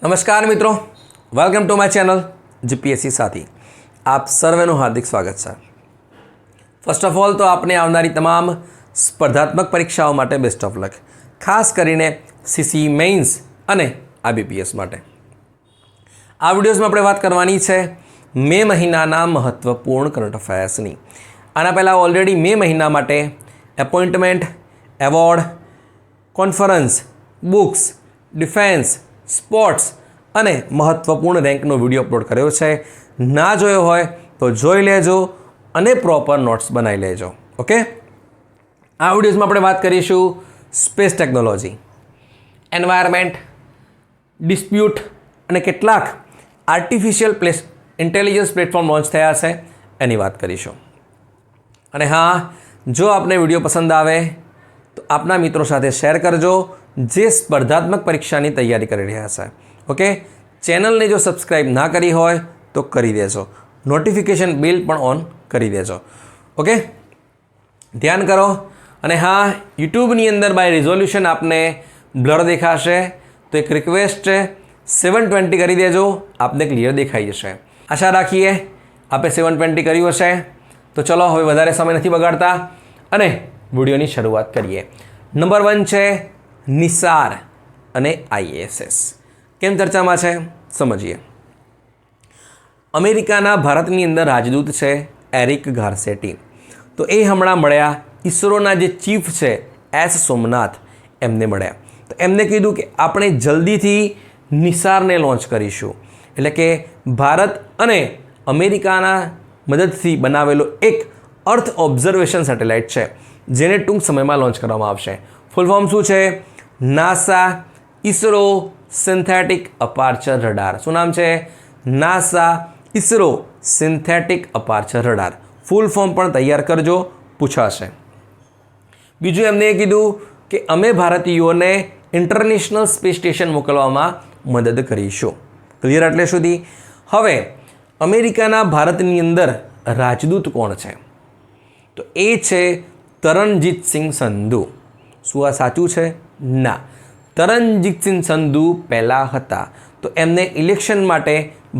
नमस्कार मित्रों, welcome to my channel GPSC साथी। आप सर्वेનું हार्दिक स्वागत છે। ફર્સ્ટ ઓફ ઓલ તો આપને આવનારી તમામ સ્પર્ધાત્મક પરીક્ષાઓ માટે બેસ્ટ ઓફ લક, ખાસ કરીને સીસી મેઇન્સ અને આઈબીપીએસ માટે। આ વિડીયોઝમાં આપણે વાત કરવાની છે મે મહિનાના મહત્વપૂર્ણ કરંટ અફેર્સની। આના પહેલાં ઓલરેડી મે મહિના માટે appointment, award, conference, books, defence, sports અને મહત્વપૂર્ણ રેન્કનો વિડીયો અપલોડ કર્યો છે। ના જોયો હોય તો જોઈ લેજો અને પ્રોપર નોટ્સ બનાવી લેજો। ઓકે, આ વિડીયોઝમાં આપણે વાત કરીશું સ્પેસ ટેકનોલોજી, એન્વાયરમેન્ટ, ડિસ્પ્યુટ અને કેટલાક આર્ટિફિશિયલ ઇન્ટેલિજન્સ પ્લેટફોર્મ લોન્ચ થયા છે એની વાત કરીશું। અને હા, જો આપને વિડીયો પસંદ આવે તો આપના મિત્રો સાથે શેર કરજો જે સ્પર્ધાત્મક પરીક્ષાની તૈયારી કરી રહ્યા છે। ઓકે, ચેનલને જો સબસ્ક્રાઈબ ના કરી હોય તો કરી દેજો, નોટિફિકેશન બેલ પણ ઓન કરી દેજો। ઓકે, ધ્યાન કરો। અને હા, યુટ્યુબની અંદર બાય રિઝોલ્યુશન આપને બ્લર દેખાશે તો એક રિક્વેસ્ટ છે, 720 કરી દેજો, આપને ક્લિયર દેખાઈ જશે। આશા રાખીએ આપે 720 કર્યું હશે। તો ચલો હવે વધારે સમય નથી બગાડતા અને વિડીયોની શરૂઆત કરીએ। નંબર 1 છે નિસાર અને આઈએસએસ। કેમ ચર્ચામાં છે સમજીએ। અમેરિકાના ભારતની અંદર રાજદૂત છે એરિક ગાર્સેટી। તો એ હમણાં મળ્યા ઈસરોના જે ચીફ છે એસ સોમનાથ, એમને મળ્યા। તો એમને કીધું કે આપણે જલ્દીથી નિસારને લોન્ચ કરીશું, એટલે કે ભારત અને અમેરિકાના મદદથી બનાવેલો એક અર્થ ઓબ્ઝર્વેશન સેટેલાઇટ છે જેને ટૂંક સમયમાં લોન્ચ કરવામાં આવશે। ફૂલ ફોર્મ શું છે? NASA ISRO synthetic aperture radar. શું નામ છે? NASA ISRO synthetic aperture radar. Full form પણ તૈયાર કરજો, પૂછાશે। બીજું એમને કીધું કે અમે ભારતીયોને ઇન્ટરનેશનલ સ્પેસ સ્ટેશન મોકલવામાં મદદ કરીશું। ક્લિયર એટલે સુધી? હવે અમેરિકાના ભારતની અંદર રાજદૂત કોણ છે? તો એ છે તરણજીત સિંહ સંધુ। શું આ સાચું છે? ના, તરણજીત સિંહ સંધુ પહેલાં હતા, તો એમને ઇલેક્શન માટે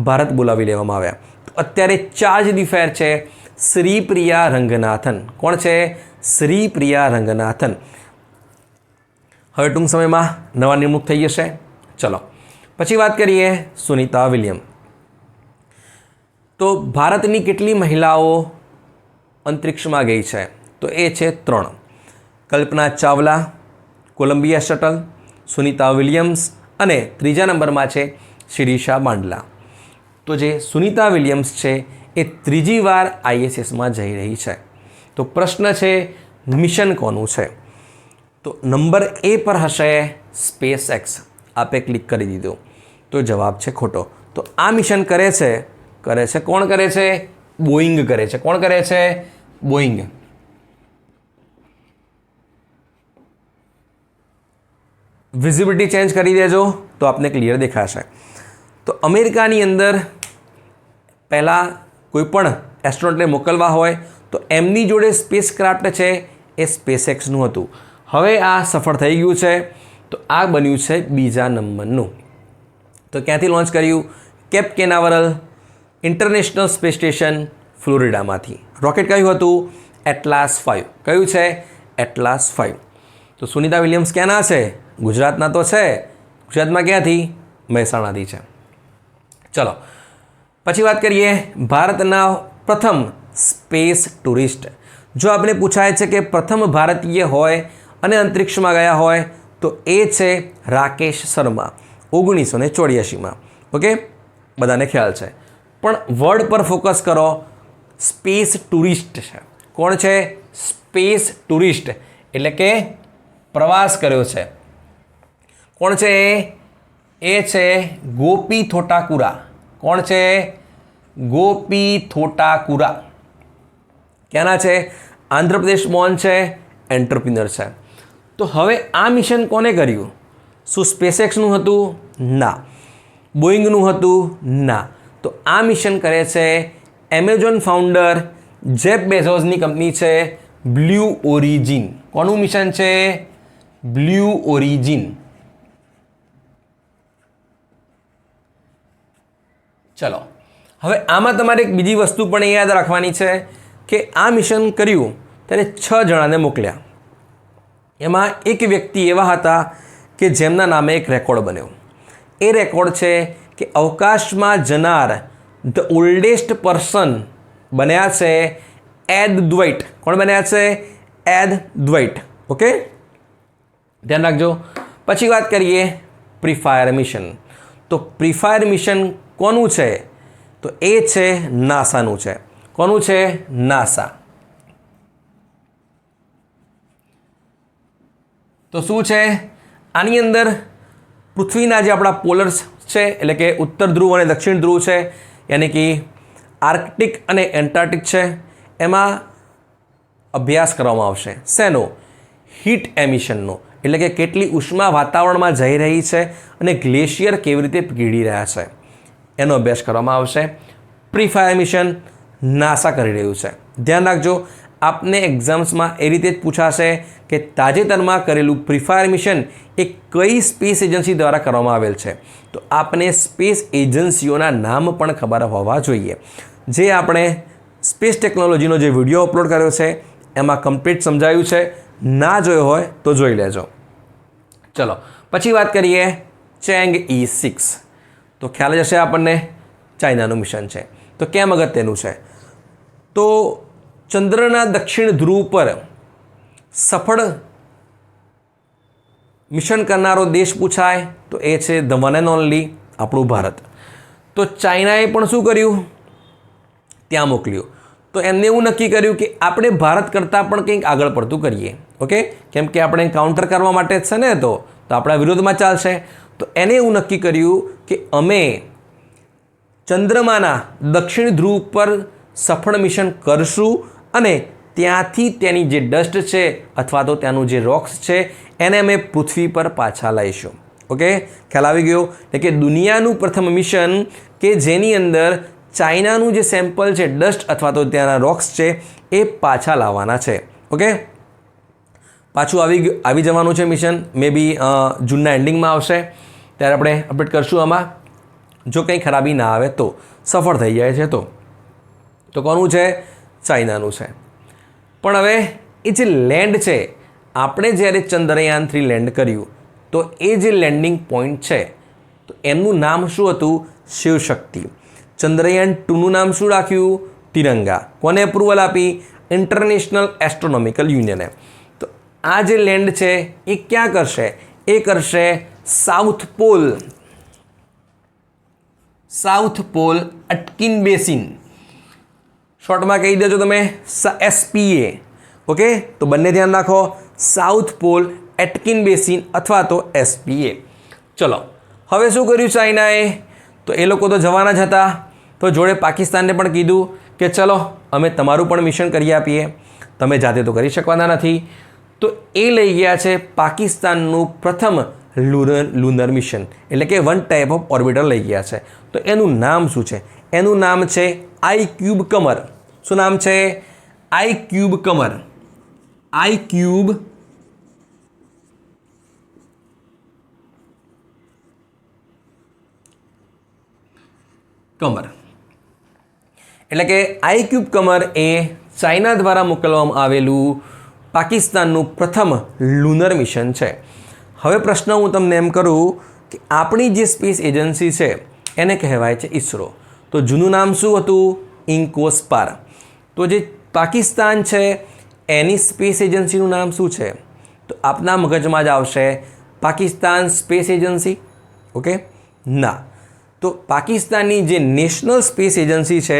ભારત બોલાવી લેવામાં આવ્યા। તો અત્યારે ચાર્જ ડિફેર છે શ્રીપ્રિયા રંગનાથન। કોણ છે? શ્રીપ્રિયા રંગનાથન। હવે ટૂંક સમયમાં નવા નિમણૂક થઈ જશે। ચલો પછી વાત કરીએ સુનિતા વિલિયમ। તો ભારતની કેટલી મહિલાઓ અંતરિક્ષમાં ગઈ છે? તો એ છે 3। Kalpana Chawla, Columbia shuttle, Sunita Williams અને ત્રીજા નંબરમાં છે શિરીષા બાંડલા। તો જે સુનિતા વિલિયમ્સ છે એ ત્રીજી વાર આઈએસએસમાં જઈ રહી છે। તો પ્રશ્ન છે મિશન કોનું છે? તો નંબર એ પર હશે સ્પેસ એક્સ। આપે ક્લિક કરી દીધું તો જવાબ છે ખોટો। તો આ મિશન કરે છે કોણ કરે છે? બોઈંગ કરે છે। કોણ કરે છે? બોઈંગ। વિઝિબિલિટી ચેન્જ કરી દેજો તો આપને ક્લિયર દેખાશે। તો અમેરિકાની અંદર પહેલાં કોઈ પણ એસ્ટ્રોનોટને મોકલવા હોય તો એમની જોડે સ્પેસ ક્રાફ્ટ છે એ સ્પેસ એક્સનું હતું। હવે આ સફળ થઈ ગયું છે, તો આ બન્યું છે બીજા નંબરનું। તો ક્યાંથી લોન્ચ કર્યું? Cape Canaveral international space station ફ્લોરિડામાંથી। રોકેટ કયું હતું? એટલાસ 5। કયું છે? એટલાસ 5। તો સુનિતા વિલિયમ્સ ક્યાંના છે? ગુજરાતના તો છે। ગુજરાતમાં ક્યાંથી? મહેસાણાથી છે। ચલો પછી વાત કરીએ ભારતના પ્રથમ સ્પેસ ટુરિસ્ટ। જો આપણે પૂછાય છે કે પ્રથમ ભારતીય હોય અને અંતરિક્ષમાં ગયા હોય તો એ છે રાકેશ શર્મા 1984માં। ઓકે, બધાને ખ્યાલ છે, પણ વર્ડ પર ફોકસ કરો। સ્પેસ ટુરિસ્ટ છે। કોણ છે? સ્પેસ ટુરિસ્ટ એટલે કે પ્રવાસ કર્યો છે। કોણ છે? એ છે ગોપી થોટાકુરા। કોણ છે? ગોપી થોટાકુરા। ક્યાંના છે? આંધ્રપ્રદેશ બોર્ન છે, એન્ટરપ્રિનર છે। તો હવે આ મિશન કોને કર્યું? શું સ્પેસએક્સનું હતું? ના। બોઈંગનું હતું? ના। તો આ મિશન કરે છે એમેઝોન ફાઉન્ડર જેફ બેઝોસની કંપની છે બ્લુ ઓરિજિન। કોનું મિશન છે? Blue origin. ચલો, હવે આમાં તમારે એક બીજી વસ્તુ પણ એ યાદ રાખવાની છે કે આ મિશન કર્યું ત્યારે 6 જણાને મોકલ્યા. એમાં એક વ્યક્તિ એવા હતા કે જેમના નામે એક રેકોર્ડ બન્યો. એ રેકોર્ડ છે કે અવકાશમાં જનાર ધ ઓલ્ડેસ્ટ પર્સન બન્યા છે એડ દ્વૈટ. કોણ બન્યા છે? એડ દ્વૈટ. ઓકે, ધ્યાન રાખજો. પછી વાત કરીએ પ્રીફાયર મિશન. તો પ્રીફાયર મિશન કોનું છે? તો એ છે નાસાનું છે. કોનું છે? નાસા. તો શું છે આની અંદર? પૃથ્વીના જે આપણા પોલર્સ છે એટલે કે ઉત્તર ધ્રુવ અને દક્ષિણ ધ્રુવ છે, યાની કે આર્કટિક અને એન્ટાર્કટિક છે, એમાં અભ્યાસ કરવામાં આવશે. શેનો? હીટ એમિશનનો. એટલે કે કેટલી ઉષ્મા વાતાવરણમાં જઈ રહી છે અને ગ્લેશિયર કેવી રીતે પીગળી રહ્યા છે એનો અભ્યાસ કરવામાં આવશે. પ્રીફાયર મિશન નાસા કરી રહ્યું છે. ધ્યાન રાખજો, આપને એક્ઝામ્સમાં એ રીતે જ પૂછાશે કે તાજેતરમાં કરેલું પ્રીફાયર મિશન એ કઈ સ્પેસ એજન્સી દ્વારા કરવામાં આવેલ છે. તો આપને સ્પેસ એજન્સીઓના નામ પણ ખબર હોવા જોઈએ. જે આપણે સ્પેસ ટેકનોલોજીનો જે વિડીયો અપલોડ કર્યો છે એમાં કમ્પ્લીટ સમજાયું છે. ના જોયો હોય તો જોઈ લેજો. ચલો, પછી વાત કરીએ ચેંગઈ-6. તો ખ્યાલ જ હશે આપણને, ચાઇનાનું મિશન છે. તો કેમ અગત્યનું છે? તો ચંદ્રના દક્ષિણ ધ્રુવ પર સફળ મિશન કરનારો દેશ પૂછાય તો એ છે ધ વન એન્ડ ઓનલી આપણું ભારત. તો ચાઇનાએ પણ શું કર્યું? ત્યાં મોકલ્યું. તો એમને એવું નક્કી કર્યું કે આપણે ભારત કરતાં પણ કંઈક આગળ પડતું કરીએ. ઓકે, કેમ કે આપણે કાઉન્ટર કરવા માટે જ છે ને, તો આપણા વિરોધમાં ચાલશે. તો એને એવું નક્કી કર્યું કે અમે ચંદ્રમાના દક્ષિણ ધ્રુવ પર સફળ મિશન કરશું અને ત્યાંથી તેની જે ડસ્ટ છે અથવા તો ત્યાંનું જે રોક્સ છે એને અમે પૃથ્વી પર પાછા લાવીશું. ઓકે, ખ્યાલ આવી ગયો? એટલે કે દુનિયાનું પ્રથમ મિશન કે જેની અંદર ચાઇનાનું જે સેમ્પલ છે, ડસ્ટ અથવા તો ત્યાંના રોક્સ છે, એ પાછા લાવવાના છે. ઓકે, પાછું આવી જવાનું છે મિશન. મે બી જૂનના એન્ડિંગમાં આવશે, ત્યારે આપણે અપડેટ કરશું આમાં. જો કંઈ ખરાબી ના આવે તો, સફળ થઈ જાય છે તો કોનું છે? ચાઇનાનું છે. પણ હવે એ જે લેન્ડ છે, આપણે જ્યારે ચંદ્રયાન-3 લેન્ડ કર્યું તો એ જે લેન્ડિંગ પોઈન્ટ છે તો એમનું નામ શું હતું? શિવશક્તિ. ચંદ્રયાન-2નું નામ શું રાખ્યું? તિરંગા. કોને અપ્રુવલ આપી? ઇન્ટરનેશનલ એસ્ટ્રોનોમિકલ યુનિયને. તો આ જે લેન્ડ છે એ ક્યાં કરશે? એ કરશે સાઉથ પોલ એટકિન બેસિન. શોર્ટમાં કહી દેજો તમે SPA. ઓકે, તો બંને ધ્યાન રાખો, સાઉથ પોલ એટકિન બેસિન અથવા તો SPA. ચલો, હવે શું કર્યું ચાઇનાએ? તો એ લોકો તો જવાના જ હતા, તો જોડે પાકિસ્તાનને પણ કીધું કે ચલો અમે તમારું પણ મિશન કરી આપીએ, તમે જાતે તો કરી શકવાના નથી. તો એ લઈ ગયા છે પાકિસ્તાનનું પ્રથમ લુનર મિશન, એટલે કે વન ટાઈપ ઓફ ઓર્બિટર લઈ ગયા છે. તો એનું નામ શું છે? એનું નામ છે iCube કમર. શું નામ છે? iCube કમર. iCube કમર. એટલે કે iCube કમર એ ચાઇના દ્વારા મોકલવામાં આવેલું પાકિસ્તાનનું પ્રથમ લુનર મિશન છે. હવે પ્રશ્ન હું તમને એમ કરું કે આપણી જે સ્પેસ એજન્સી છે એને કહેવાય છે ISRO. તો જૂનું નામ શું હતું? ઇન્કોસ્પાર. તો જે પાકિસ્તાન છે એની સ્પેસ એજન્સીનું નામ શું છે? તો આપના મગજમાં જ આવશે પાકિસ્તાન સ્પેસ એજન્સી. ઓકે, ના. તો પાકિસ્તાનની જે નેશનલ સ્પેસ એજન્સી છે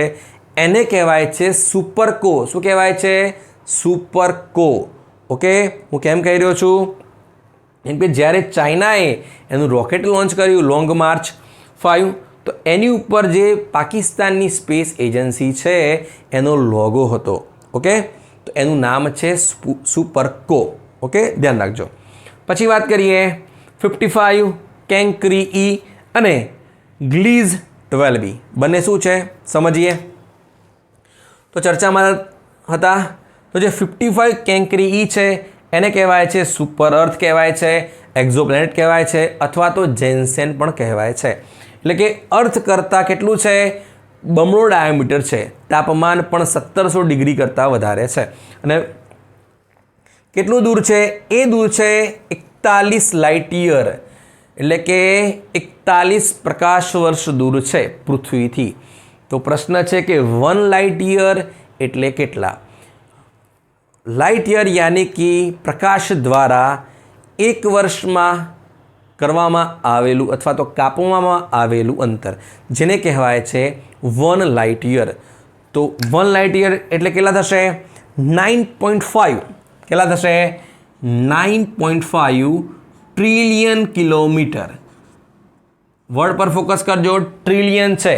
એને કહેવાય છે સુપરકો. શું કહેવાય છે? સુપરકો. ઓકે, હું કેમ કહી રહ્યો છું? કેમ કે જ્યારે ચાઇનાએ એનું રોકેટ લોન્ચ કર્યું લોંગ માર્ચ 5, તો એની ઉપર જે પાકિસ્તાનની સ્પેસ એજન્સી છે એનો લોગો હતો. ઓકે, તો એનું નામ છે સુપરકો. ઓકે, ધ્યાન રાખજો. પછી વાત કરીએ 55 કેંકરી-E અને ગ્લીઝ 12B. બંને શું છે સમજીએ. તો ચર્ચામાં હતા. તો જે 55 કેંકરી-E છે એને કહેવાય છે સુપર અર્થ કહેવાય છે, એક્ઝોપ્લેનેટ કહેવાય છે અથવા તો જેન્સેન પણ કહેવાય છે. એટલે કે અર્થ કરતાં કેટલું છે, બમણો ડાયામીટર છે. તાપમાન પણ 1700 ડિગ્રી કરતાં વધારે છે. અને કેટલું દૂર છે, એ દૂર છે 41 લાઇટ યર, એટલે કે 41 પ્રકાશ વર્ષ દૂર છે પૃથ્વીથી. તો પ્રશ્ન છે કે 1 લાઇટ યર એટલે કેટલા? લાઇટ યર યાની કે પ્રકાશ દ્વારા એક વર્ષમાં કરવામાં આવેલું અથવા તો કાપવામાં આવેલું અંતર, જેને કહેવાય છે 1 લાઇટ યર. તો 1 લાઇટ યર એટલે કેટલા થશે? 9.5. કેટલા થશે? 9.5 ટ્રિલિયન કિલોમીટર. વર્ડ પર ફોકસ કરજો, ટ્રિલિયન છે,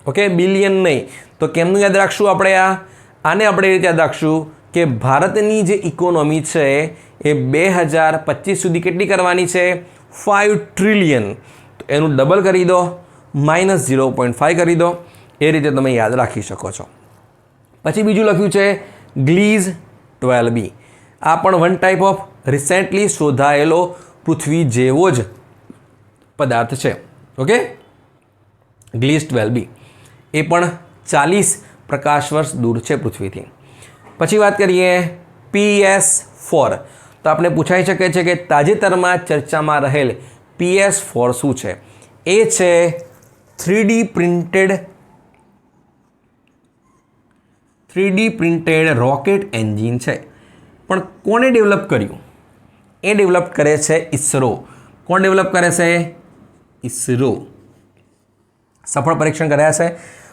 ઓકે, બિલિયન નહીં. તો કેમનું યાદ રાખશું આપણે? આને આપણે એ રીતે યાદ રાખશું કે ભારતની જે ઇકોનોમી છે એ 2025 સુધી કેટલી કરવાની છે? 5 ટ્રિલિયન. તો એનું ડબલ કરી દો, -0.5 કરી દો. એ રીતે તમે યાદ રાખી શકો છો. પછી બીજું લખ્યું છે ગ્લીઝ 12b. આ પણ વન ટાઈપ ઓફ રિસેન્ટલી શોધાયેલો પૃથ્વી જેવો જ પદાર્થ છે. ઓકે, ગ્લીઝ 12b એ પણ 40 પ્રકાશ વર્ષ દૂર છે પૃથ્વીથી. પછી વાત કરીએ PS4. તો આપણે પૂછાઈ શકે છે કે તાજેતરમાં ચર્ચામાં રહેલ PS4 શું છે? એ છે 3D પ્રિન્ટેડ રોકેટ એન્જિન છે. પણ કોણે ડેવલપ કર્યું? એ ડેવલપ કરે છે ઇસરો. કોણ ડેવલપ કરે છે? ઇસરો. સફળ પરીક્ષણ કર્યા છે.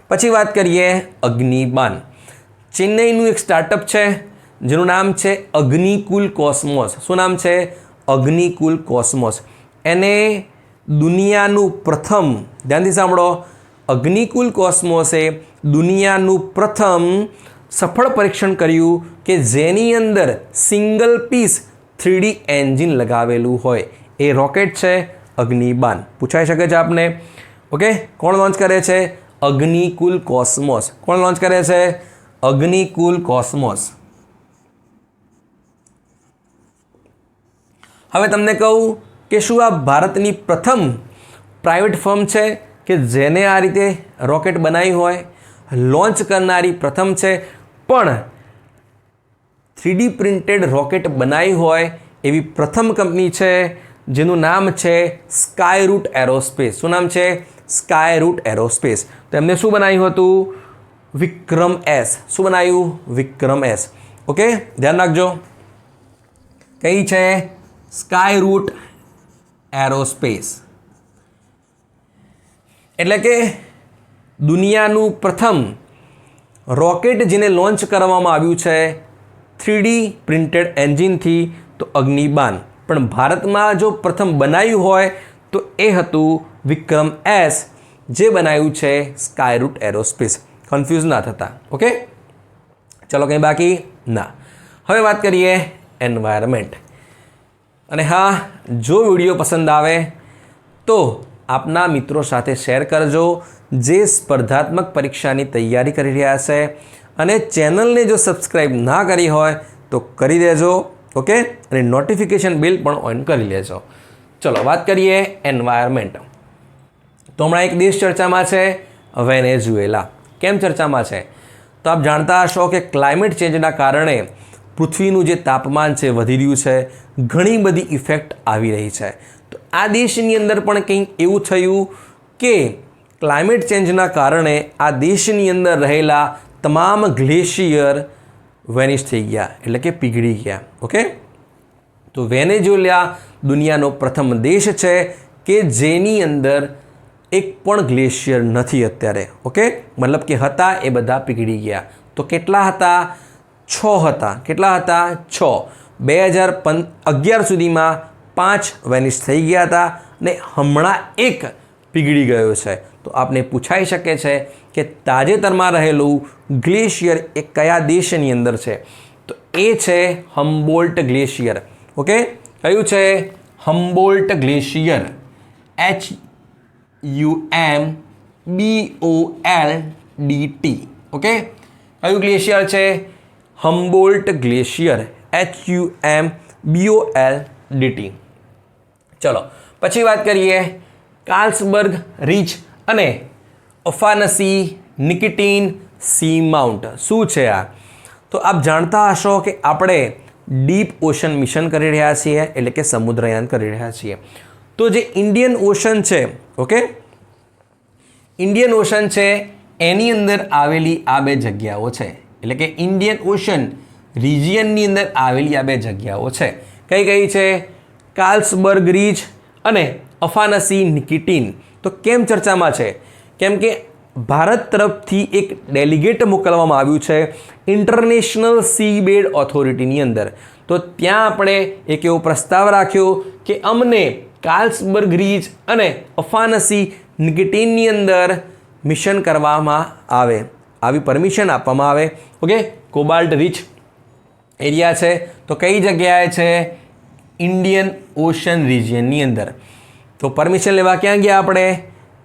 પછી વાત કરીએ અગ્નિબાન. ચેન્નઈનું એક સ્ટાર્ટઅપ છે જેનું નામ છે અગ્નિકુલ કોસ્મોસ. શું નામ છે? અગ્નિકુલ કોસ્મોસ. એને દુનિયાનું પ્રથમ, ધ્યાનથી સાંભળો, અગ્નિકુલ કોસ્મોસે દુનિયાનું પ્રથમ સફળ પરીક્ષણ કર્યું કે જેની અંદર સિંગલ પીસ 3D એન્જિન લગાવેલું હોય. એ રોકેટ છે અગ્નિબાન. પૂછાઈ શકે છે આપને. ઓકે, કોણ લોન્ચ કરે છે? અગ્નિકુલ કોસ્મોસ. કોણ લોન્ચ કરે છે? અગ્નિકુલ કોસ્મોસ. હવે તમને કહું કે શું આ ભારતની પ્રથમ પ્રાઇવેટ ફર્મ છે કે જેને આ રીતે રોકેટ બનાવી હોય? લોન્ચ કરનારી પ્રથમ છે. પણ 3D પ્રિન્ટેડ રોકેટ બનાવી હોય એવી પ્રથમ કંપની છે જેનું નામ છે સ્કાયરૂટ એરોસ્પેસ. શું નામ છે? સ્કાયરૂટ એરોસ્પેસ. તો એમને શું બનાવ્યું હતું? વિક્રમ એસ. શું બનાવ્યું? વિક્રમ એસ. ઓકે, ધ્યાન રાખજો. કઈ છે? સ્કાયરૂટ એરોસ્પેસ. એટલે કે દુનિયાનું પ્રથમ રોકેટ જેને લોન્ચ કરવામાં આવ્યું છે 3D પ્રિન્ટેડ એન્જિનથી, તો અગ્નિબાન. પણ ભારતમાં જો પ્રથમ બનાવ્યું હોય તો એ હતું વિક્રમ એસ, જે બનાવ્યું છે સ્કાયરૂટ એરોસ્પેસ. કન્ફ્યુઝ ના થતા. ઓકે, ચલો કંઈ બાકી ના. હવે વાત કરીએ એન્વાયરમેન્ટ. અને હા, જો વિડીયો પસંદ આવે તો આપના મિત્રો સાથે શેર કરજો જે સ્પર્ધાત્મક પરીક્ષાની તૈયારી કરી રહ્યા છે. અને ચેનલને જો સબસ્ક્રાઈબ ના કરી હોય તો કરી દેજો. ઓકે, અને નોટિફિકેશન બિલ પણ ઓન કરી લેજો. ચલો વાત કરીએ એન્વાયરમેન્ટ. તો હમણાં એક દેશ ચર્ચામાં છે, વેનેઝુએલા. કેમ ચર્ચામાં છે? તો આપ જાણતા હશો કે ક્લાઇમેટ ચેન્જના કારણે પૃથ્વીનું જે તાપમાન છે વધી રહ્યું છે. ઘણી બધી ઇફેક્ટ આવી રહી છે. તો આ દેશની અંદર પણ કંઈક એવું થયું કે ક્લાઇમેટ ચેન્જના કારણે આ દેશની અંદર રહેલા તમામ ગ્લેશિયર વેનિશ થઈ ગયા, એટલે કે પીગળી ગયા. ઓકે, તો વેનેઝુએલા દુનિયાનો પ્રથમ દેશ છે કે જેની અંદર એક પણ ગ્લેશિયર નથી અત્યારે. ઓકે, મતલબ કે હતા એ બધા પીગળી ગયા. તો કેટલા હતા? 6 હતા. કેટલા હતા? 6. 2011 સુધીમાં 5 વેનિશ થઈ ગયા હતા ને હમણાં એક પીગળી ગયો છે. તો આપને પૂછાઈ શકે છે કે તાજેતરમાં રહેલું ગ્લેશિયર એ કયા દેશની અંદર છે? તો એ છે હમ્બોલ્ટ ગ્લેશિયર. ઓકે, કયું છે? હમ્બોલ્ટ ગ્લેશિયર. HUMBOLDT. ઓકે, કયું ગ્લેશિયર છે? હમ્બોલ્ટ ગ્લેશિયર. HUMBOLDT. ચલો પછી વાત કરીએ કાર્લ્સબર્ગ રીચ અને ઓફાનસી નિકિટીન સી માઉન્ટ. શું છે આ? તો આપ જાણતા હશો કે આપણે ડીપ ઓશન મિશન કરી રહ્યા છીએ, એટલે કે સમુદ્રયાન કરી રહ્યા છીએ. તો જે ઇન્ડિયન ઓશન છે, ઓકે, ઇન્ડિયન ઓશન છે એની અંદર આવેલી આ બે જગ્યાઓ છે, એટલે કે ઇન્ડિયન ઓશન રિજિયનની અંદર આવેલી આ બે જગ્યાઓ છે. કઈ કઈ છે? કાર્લ્સબર્ગ રીચ અને ઓફાનસી નિકિટીન. તો કેમ ચર્ચામાં છે? કેમ કે ભારત તરફથી એક ડેલિગેટ મોકલવામાં આવ્યું છે ઇન્ટરનેશનલ સી બેડ ઓથોરિટીની અંદર. તો ત્યાં આપણે એક એવો પ્રસ્તાવ રાખ્યો કે અમને કાર્લ્સબર્ગ રીચ અને ઓફાનસી નિકિટીનની અંદર મિશન કરવામાં આવે, આવી પરમિશન આપવામાં આવે. ઓકે, કોબાલ્ટ રીચ એરિયા છે તો કઈ જગ્યાએ છે? ઇન્ડિયન ઓશન રિજિયનની અંદર. તો પરમિશન લેવા ક્યાં ગયા આપણે?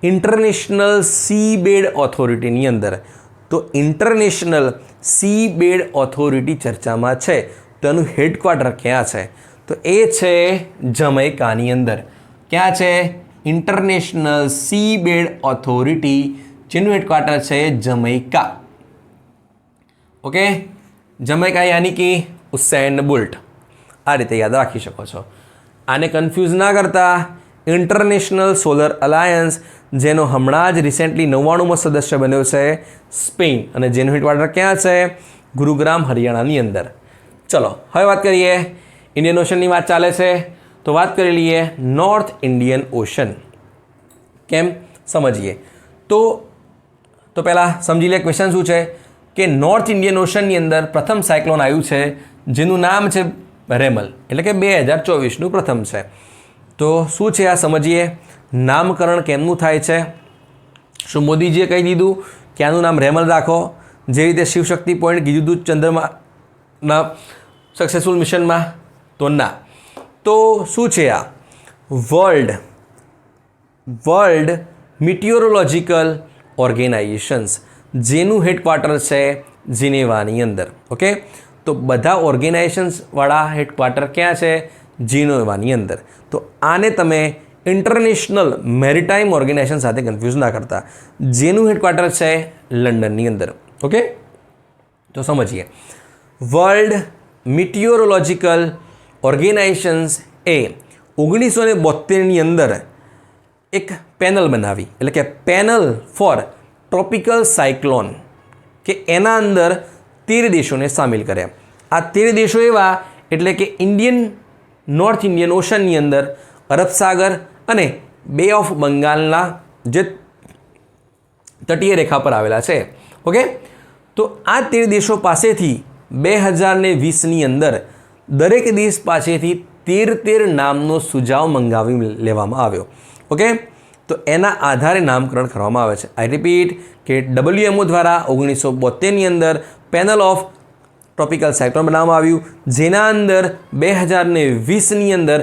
ઇન્ટરનેશનલ સી બેડ ઓથોરિટીની અંદર. તો ઇન્ટરનેશનલ સી બેડ ઓથોરિટી ચર્ચામાં છે. તો એનું હેડક્વાર્ટર ક્યાં છે? તો એ છે જમૈકાની અંદર. ક્યાં છે? ઇન્ટરનેશનલ સી બેડ ઓથોરિટી, જેનું હેડક્વાર્ટર છે જમૈકા. ઓકે, જમૈકા યાની કે ઉસેન બોલ્ટ. આ રીતે યાદ રાખી શકો છો. આને કન્ફ્યુઝ ના કરતા. ઇન્ટરનેશનલ સોલર અલાયન્સ, જેનો હમણાં જ રિસેન્ટલી 99મો સદસ્ય બન્યો છે સ્પેન, અને જેનું હેડક્વાર્ટર ક્યાં છે? ગુરુગ્રામ, હરિયાણાની અંદર. ચલો હવે વાત કરીએ. ઇન્ડિયન ઓશનની વાત ચાલે છે તો વાત કરી લઈએ નોર્થ ઇન્ડિયન ઓશન. કેમ? સમજીએ. તો પહેલાં સમજી લે ક્વેશ્ચન શું છે કે નોર્થ ઇન્ડિયન ઓશનની અંદર પ્રથમ સાયક્લોન આવ્યું છે જેનું નામ છે રેમલ, એટલે કે 2024નું પ્રથમ છે. તો શું છે આ સમજીએ. નામકરણ કેમનું થાય છે? શું મોદીજીએ કહી દીધું કે આનું નામ રેમલ રાખો, જે રીતે શિવશક્તિ પોઈન્ટ કીધું હતું ચંદ્રમાના સક્સેસફુલ મિશનમાં? તો ના. તો શું છે આ? વર્લ્ડ મિટિયોરોલોજિકલ ઓર્ગેનાઇઝેશન્સ, જેનું હેડક્વાર્ટર છે જીનેવાની અંદર. ઓકે, તો બધા ઓર્ગેનાઇઝેશન્સવાળા હેડક્વાર્ટર ક્યાં છે? જીનેવાની અંદર. તો આને તમે ઇન્ટરનેશનલ મેરીટાઈમ ઓર્ગેનાઇઝેશન સાથે કન્ફ્યુઝ ના કરતા, જેનું હેડક્વાર્ટર છે લંડનની અંદર. ઓકે, તો સમજીએ. વર્લ્ડ મિટિયોરોલોજિકલ ઓર્ગેનાઇઝેશન્સ એ 1972ની અંદર એક પેનલ બનાવી, એટલે કે પેનલ ફોર ટ્રોપિકલ સાયક્લોન, કે એના અંદર 13 દેશોને સામેલ કર્યા. આ 13 દેશો એવા એટલે કે નોર્થ ઇન્ડિયન ઓશનની અંદર અરબ સાગર અને બે ઓફ બંગાળના જે તટીય રેખા પર આવેલા છે. ઓકે, તો આ 13 દેશો પાસેથી 2020ની અંદર દરેક દેશ પાસેથી 13 નામનો સુઝાવ મંગાવી લેવામાં આવ્યો. ઓકે, તો એના આધારે નામકરણ કરવામાં આવે છે. આઈ રિપીટ કે WMO દ્વારા 1972ની અંદર પેનલ ઓફ ટ્રોપિકલ સાયક્લોન બનાવવામાં આવ્યું, જેના અંદર 2020ની અંદર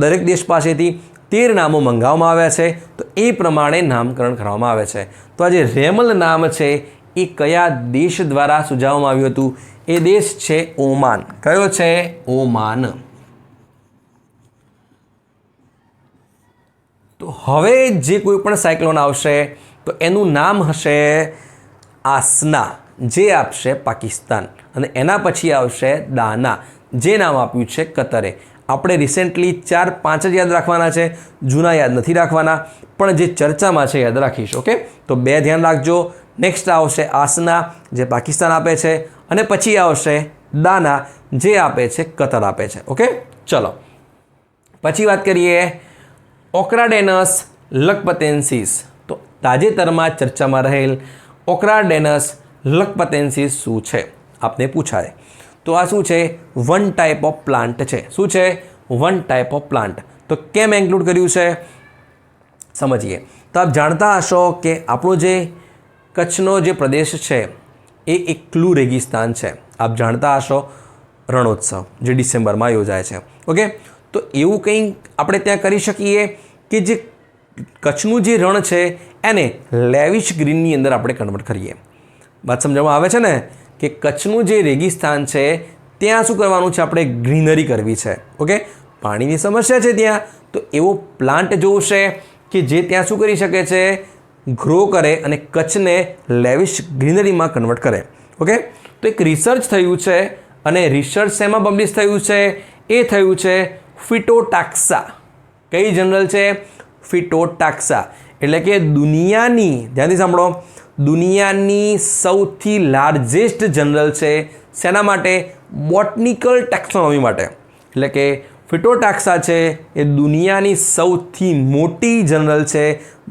દરેક દેશ પાસેથી 13 નામો મંગાવવામાં આવ્યા છે. તો એ પ્રમાણે નામકરણ કરવામાં આવે છે. તો આ જે રેમલ નામ છે એ કયા દેશ દ્વારા સૂચવવામાં આવ્યું હતું? એ દેશ છે ઓમાન. કયો છે? ઓમાન. તો હવે જે કોઈ પણ સાયક્લોન આવશે તો એનું નામ હશે આસના, જે આપશે પાકિસ્તાન, અને એના પછી આવશે દાના, જે નામ આપ્યું છે કતરે. આપણે રિસેન્ટલી 4-5 જ યાદ રાખવાના છે, જૂના યાદ નથી રાખવાના, પણ જે ચર્ચામાં છે યાદ રાખીશ. ઓકે, તો 2 ધ્યાન રાખજો. નેક્સ્ટ આવશે આસના, જે પાકિસ્તાન આપે છે, અને પછી આવશે દાના, જે આપે છે કતર આપે છે. ઓકે, ચલો પછી વાત કરીએ ઓક્રાડેનસ લકપતેન્સીસ. તો તાજેતરમાં ચર્ચામાં રહેલ ઓક્રાડેનસ લકપતેન્સીસ શું છે? આપને પૂછાય. તો આ શું છે? વન ટાઈપ ઓફ પ્લાન્ટ છે. શું છે? One type of plant. તો કેમ ઇન્ક્લુડ કર્યું છે સમજીએ. તો આપ જાણતા હશો કે આપણો જે કચ્છનો જે પ્રદેશ છે એ એકલું રેગિસ્તાન છે. આપ જાણતા હશો રણોત્સવ જે ડિસેમ્બરમાં યોજાય છે. ઓકે, તો એવું કંઈ આપણે ત્યાં કરી શકીએ કે જે કચ્છનું જે રણ છે એને લેવિશ ગ્રીનની અંદર આપણે કન્વર્ટ કરીએ. વાત સમજવામાં આવે છે ને કે કચ્છનું જે રેગિસ્તાન છે ત્યાં શું કરવાનું છે? આપણે ગ્રીનરી કરવી છે. ઓકે, પાણીની સમસ્યા છે ત્યાં, તો એવો પ્લાન્ટ જોશે કે જે ત્યાં શું કરી શકે છે, ગ્રો કરે અને કચ્છને લેવિશ ગ્રીનરીમાં કન્વર્ટ કરે. ઓકે, તો એક રિસર્ચ થયું છે અને રિસર્ચ શેમાં પબ્લિશ થયું છે, એ થયું છે ફિટોટાક્સા. કઈ જર્નલ છે? ફિટોટાક્સા. એટલે કે દુનિયાની, ધ્યાનથી સાંભળો, દુનિયાની સૌથી લાર્જેસ્ટ જર્નલ છે શેના માટે? બોટનિકલ ટેક્સોનોમી માટે. એટલે કે ફિટોટાક્સા છે એ દુનિયાની સૌથી મોટી જર્નલ છે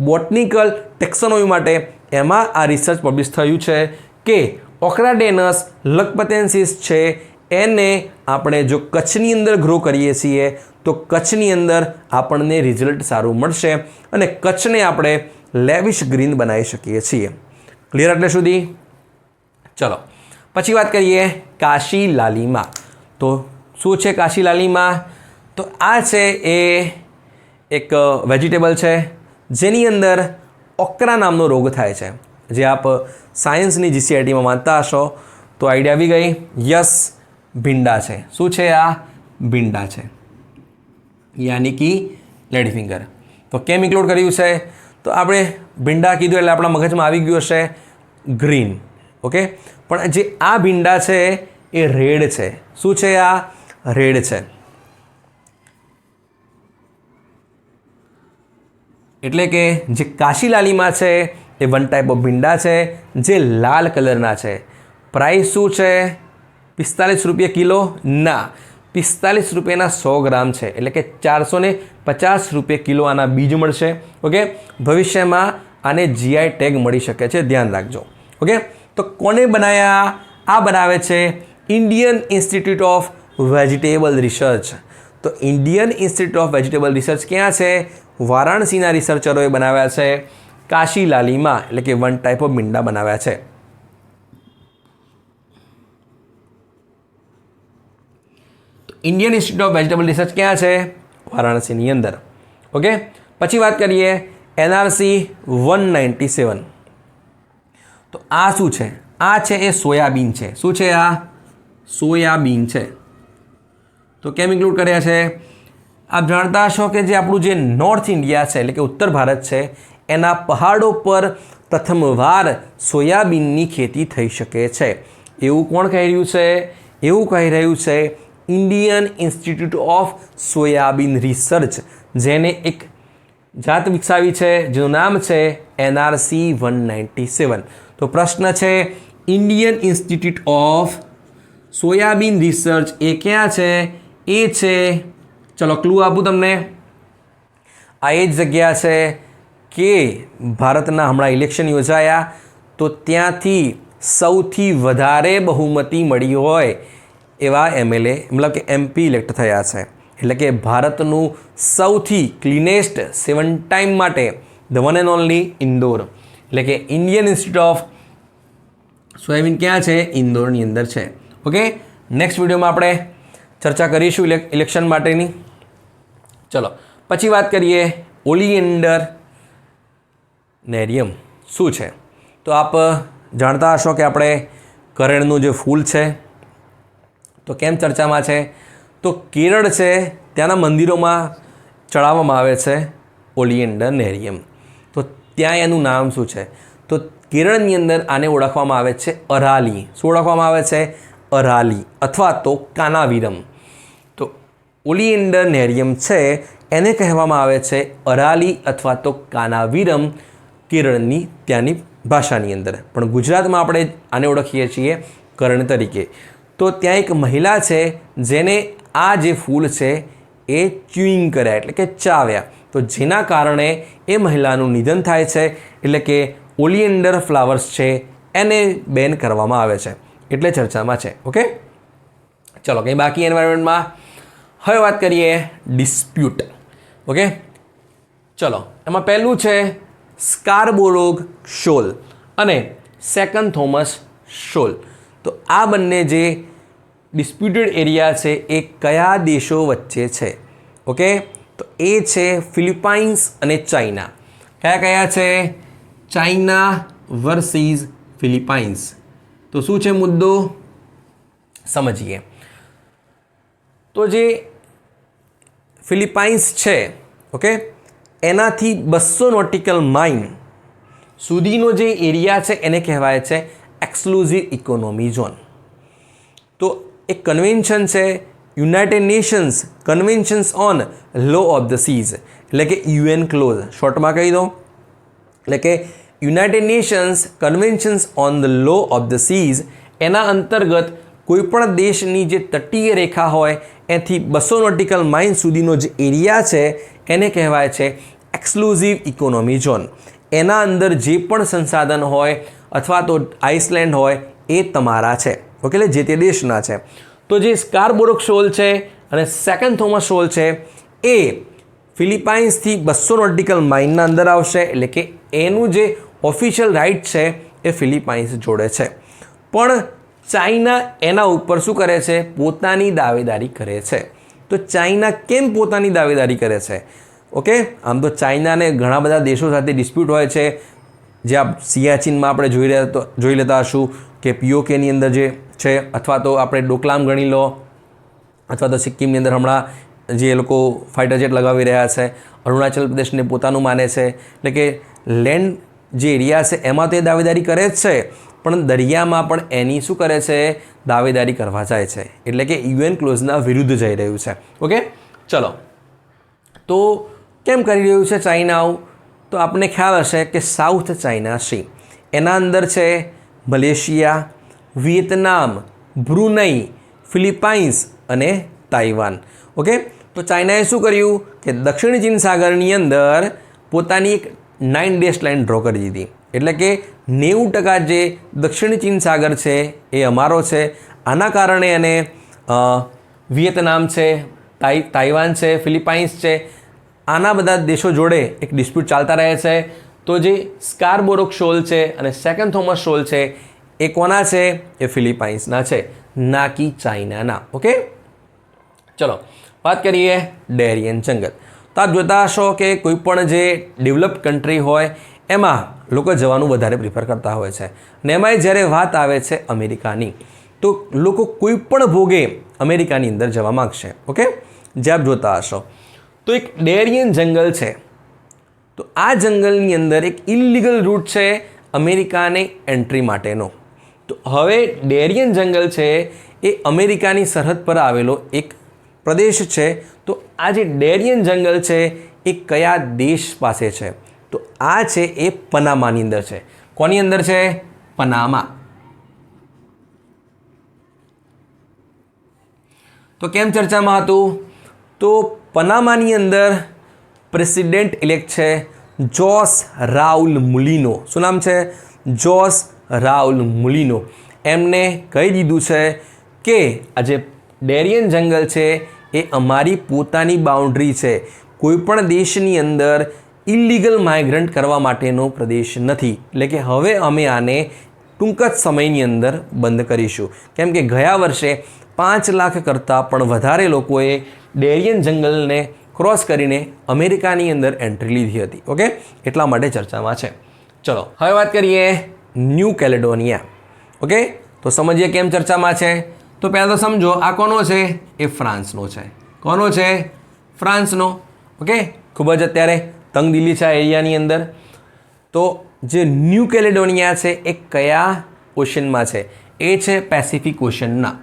બોટનિકલ ટેક્સોનોમી માટે. એમાં આ રિસર્ચ પબ્લિશ થયું છે કે ઓક્રાડેનસ લકપતેન્સિસ છે એને આપણે જો કચ્છની અંદર ગ્રો કરીએ છીએ તો કચ્છની અંદર આપણને રિઝલ્ટ સારું મળશે અને કચ્છને આપણે લેવિશ ગ્રીન બનાવી શકીએ છીએ. ક્લિયર એટલે સુધી? ચલો પછી વાત કરીએ કાશી લાલીમા. તો શું છે કાશી લાલીમા? તો આ છે એ એક વેજીટેબલ છે જેની અંદર ઓકરા નામનો રોગ થાય છે. જે આપ સાયન્સની જીસીઆઈટીમાં વાંચતા હશો તો આઈડિયા આવી ગઈ. યસ, ભીંડા છે. શું છે આ? ભીંડા છે, યાની કે લેડી ફિંગર. તો કેમ ઇન્ક્લુડ કર્યું છે? તો આપણે ભીંડા કીધું એટલે આપણા મગજમાં આવી ગયું હશે ગ્રીન. ઓકે, પણ જે આ ભીંડા છે એ રેડ છે. શું છે આ? રેડ છે. એટલે કે જે કાશી લાલીમા છે એ વન ટાઈપ ઓફ ભીંડા છે જે લાલ કલરના છે. પ્રાઇસ શું છે? 45 રૂપિયા કિલો? ના, 45 રૂપિયાના 100 ગ્રામ છે. એટલે કે 450 રૂપિયા કિલો આના બીજ મળશે. ઓકે, ભવિષ્યમાં આને જીઆઈ ટેગ મળી શકે છે, ધ્યાન રાખજો. ઓકે, તો કોને બનાવ્યા? આ બનાવે છે Indian institute of vegetable research. તો Indian institute of vegetable research ક્યાં છે? વારાણસીના રિસર્ચરોએ બનાવ્યા છે કાશી લાલીમા. એટલે કે વન ટાઈપ ઓફ ભીંડા બનાવ્યા છે. Indian institute of vegetable research ક્યાં છે? વારાણસીની અંદર. ઓકે, પછી વાત કરીએ એનઆરસી 197. તો આ શું છે? આ છે એ સોયાબીન છે. શું છે આ? સોયાબીન છે. તો કેમ ઇન્ક્લુડ કર્યા છે? આપ જાણતા હશો કે જે આપણું જે નોર્થ ઇન્ડિયા છે એટલે કે ઉત્તર ભારત છે એના પહાડો પર પ્રથમવાર સોયાબીનની ખેતી થઈ શકે છે. એવું કોણ કહી રહ્યું છે? એવું કહી રહ્યું છે Indian institute of soybean research, જેને એક જાત વિકસાવી છે જેનું નામ છે એનઆરસી 197. તો પ્રશ્ન છે Indian institute of soybean research એ ક્યાં છે? એ છે, ચલો ક્લુ આપું તમને, આ એ જ જગ્યા છે કે ભારતના હમણાં ઇલેક્શન યોજાયા તો ત્યાંથી સૌથી વધારે બહુમતી મળી હોય એવા એમએલએ મતલબ કે એમપી ઇલેક્ટ થયા છે. એટલે કે ભારતનું સૌથી ક્લીનેસ્ટ 7 ટાઈમ માટે the one and only Indore. એટલે કે ઇન્ડિયન ઇન્સ્ટિટ્યૂટ ઓફ સોયાબીન ક્યાં છે? ઇન્દોરની અંદર છે. ઓકે, નેક્સ્ટ વિડીયોમાં આપણે ચર્ચા કરીશું ઇલેક્શન માટેની. ચલો પછી વાત કરીએ ઓલિએન્ડર નેરિયમ શું છે? તો આપ જાણતા હશો કે આપણે કરેણનું જે ફૂલ છે તો કેમ ચર્ચામાં છે? તો કેરળ છે ત્યાંના મંદિરોમાં ચડાવવામાં આવે છે ઓલિએન્ડર નેરિયમ. તો ત્યાં એનું નામ શું છે? તો કેરળની અંદર આને ઓળખવામાં આવે છે અરાલી. શું ઓળખવામાં આવે છે? અરાલી અથવા તો કાનાવીરમ. તો ઓલિએન્ડર નેરિયમ છે એને કહેવામાં આવે છે અરાલી અથવા તો કાનાવીરમ કેરળની ત્યાંની ભાષાની અંદર. પણ ગુજરાતમાં આપણે આને ઓળખીએ છીએ કરણ તરીકે. તો ત્યાં એક મહિલા છે જેને આ જે ફૂલ છે એ ચ્યુઇંગ કર્યા એટલે કે ચાવ્યા. તો જેના કારણે એ મહિલાનું નિધન થાય છે. એટલે કે ઓલિએન્ડર ફ્લાવર્સ છે એને બેન કરવામાં આવે છે એટલે ચર્ચામાં છે. ઓકે, ચલો કંઈ બાકી એન્વાયરમેન્ટમાં. હવે વાત કરીએ ડિસ્પ્યુટ. ઓકે, ચલો એમાં પહેલું છે સ્કાર્બોરોગ શોલ અને સેકન્ડ થોમસ શોલ. તો આ બંને જે ડિસ્પ્યુટેડ એરિયા છે એ કયા દેશો વચ્ચે છે? ઓકે, તો એ છે ફિલિપાઇન્સ અને ચાઇના. કયા કયા છે? China versus Philippines. તો શું છે મુદ્દો? સમજીએ. તો જે ફિલિપાઇન્સ છે ઓકે, એનાથી 200 નોટિકલ માઇલ સુધીનો જે એરિયા છે એને કહેવાય છે એક્સક્લુઝિવ ઇકોનોમી ઝોન. તો એક કન્વેન્શન છે United Nations conventions on law of the seas, એટલે કે UN ક્લોઝ, શોર્ટમાં કહી દો. એટલે કે United Nations conventions on the law of the seas, એના અંતર્ગત કોઈપણ દેશની જે તટીય રેખા હોય એથી 200 નોટિકલ માઇલ સુધીનો જે એરિયા છે એને કહેવાય છે એક્સક્લુઝિવ ઇકોનોમી ઝોન. એના અંદર જે પણ સંસાધન હોય અથવા તો આઇસલેન્ડ હોય એ તમારા છે. ઓકે, એટલે જે તે દેશના છે. તો જે સ્કાર્બોરો શોલ છે અને સેકન્ડ થોમસ શોલ છે એ ફિલિપાઇન્સથી 200 નોટિકલ માઇલના અંદર આવશે, એટલે કે એનું જે ઓફિશિયલ રાઇટ છે એ ફિલિપાઇન્સ જોડે છે. પણ ચાઇના એના ઉપર શું કરે છે? પોતાની દાવેદારી કરે છે. તો ચાઇના કેમ પોતાની દાવેદારી કરે છે? ઓકે, આમ તો ચાઇનાને ઘણા બધા દેશો સાથે ડિસ્પ્યુટ હોય છે. જે આ સિયાચીનમાં આપણે જોઈ લેતા હશું કે POKની અંદર જે છે, અથવા તો આપણે ડોકલામ ગણી લો, અથવા તો સિક્કિમની અંદર હમણાં જે એ લોકો ફાઇટર જેટ લગાવી રહ્યા છે. અરુણાચલ પ્રદેશને પોતાનું માને છે. એટલે કે લેન્ડ જે એરિયા છે એમાં તો એ દાવેદારી કરે જ છે, પણ દરિયામાં પણ એની શું કરે છે? દાવેદારી કરવા જાય છે. એટલે કે UN ક્લોઝના વિરુદ્ધ જઈ રહ્યું છે. ઓકે, ચલો. તો કેમ કરી રહ્યું છે ચાઇના આવું? તો આપણને ખ્યાલ હશે કે સાઉથ ચાઇના સી, એના અંદર છે મલેશિયા, વિયેતનામ, બ્રુનઈ, ફિલિપાઇન્સ અને તાઇવાન. ઓકે, તો ચાઇનાએ શું કર્યું કે દક્ષિણ ચીન સાગરની અંદર પોતાની એક 9 ડેશ લાઇન ડ્રો કરી દીધી. એટલે કે 90% જે દક્ષિણ ચીન સાગર છે એ અમારો છે. આના કારણે એને વિયેતનામ છે, તાઇવાન છે, ફિલિપાઇન્સ છે, આના બધા દેશો જોડે એક ડિસ્પ્યુટ ચાલતા રહે છે. તો જે સ્કાર્બોરો શોલ છે અને સેકન્ડ થોમસ શોલ છે એ કોના છે? એ ફિલિપાઇન્સના છે, ના કે ચાઇનાના. ઓકે, ચલો વાત કરીએ ડેરિયન જંગલ. તો આપ જોતા હશો કે કોઈ પણ જે ડેવલપ કન્ટ્રી હોય એમાં લોકો જવાનું વધારે પ્રિફર કરતા હોય છે. ને એમાંય જ્યારે વાત આવે છે અમેરિકાની, તો લોકો કોઈ પણ ભોગે અમેરિકાની અંદર જવા માગશે. ઓકે, જે આપ જોતા હશો તો એક ડેરિયન જંગલ છે. તો આ જંગલની અંદર એક ઇલીગલ રૂટ છે અમેરિકાને એન્ટ્રી માટેનો. તો હવે ડેરિયન જંગલ છે એ અમેરિકાની સરહદ પર આવેલો એક પ્રદેશ છે. તો આ જે ડેરિયન જંગલ છે એ કયા દેશ પાસે છે? તો આ છે એ પનામાની અંદર છે. કોની અંદર છે? પનામા. તો કેમ ચર્ચામાં હતું? તો પનામાની અંદર પ્રેસિડેન્ટ ઇલેક્ટ છે જોસ રાઉલ મુલિનો. શું નામ છે? જોસ રાઉલ મુલિનો. એમને કહી દીધું છે કે આ જે ડેરિયન જંગલ છે એ અમારી પોતાની બાઉન્ડ્રી છે. કોઈપણ દેશની અંદર ઇલીગલ માઇગ્રન્ટ કરવા માટેનો પ્રદેશ નથી. એટલે કે હવે અમે આને ટૂંક જ સમયની અંદર બંધ કરીશું. કેમ કે ગયા વર્ષે 5 લાખ કરતાં પણ વધારે લોકોએ ડેરિયન જંગલને ક્રોસ કરીને અમેરિકાની અંદર એન્ટ્રી લીધી હતી. ઓકે, એટલા માટે ચર્ચામાં છે. ચલો હવે વાત કરીએ ન્યૂ કેલેડોનિયા. ઓકે, તો સમજીએ કેમ ચર્ચામાં છે. તો પહેલાં તો સમજો આ કોનો છે? એ ફ્રાન્સનો છે. કોનો છે? ફ્રાન્સનો. ઓકે, ખૂબ જ અત્યારે તંગદિલી છે આ એરિયાની અંદર. તો જે ન્યૂ કેલેડોનિયા છે એ કયા ઓશનમાં છે? એ છે પેસિફિક ઓશનના,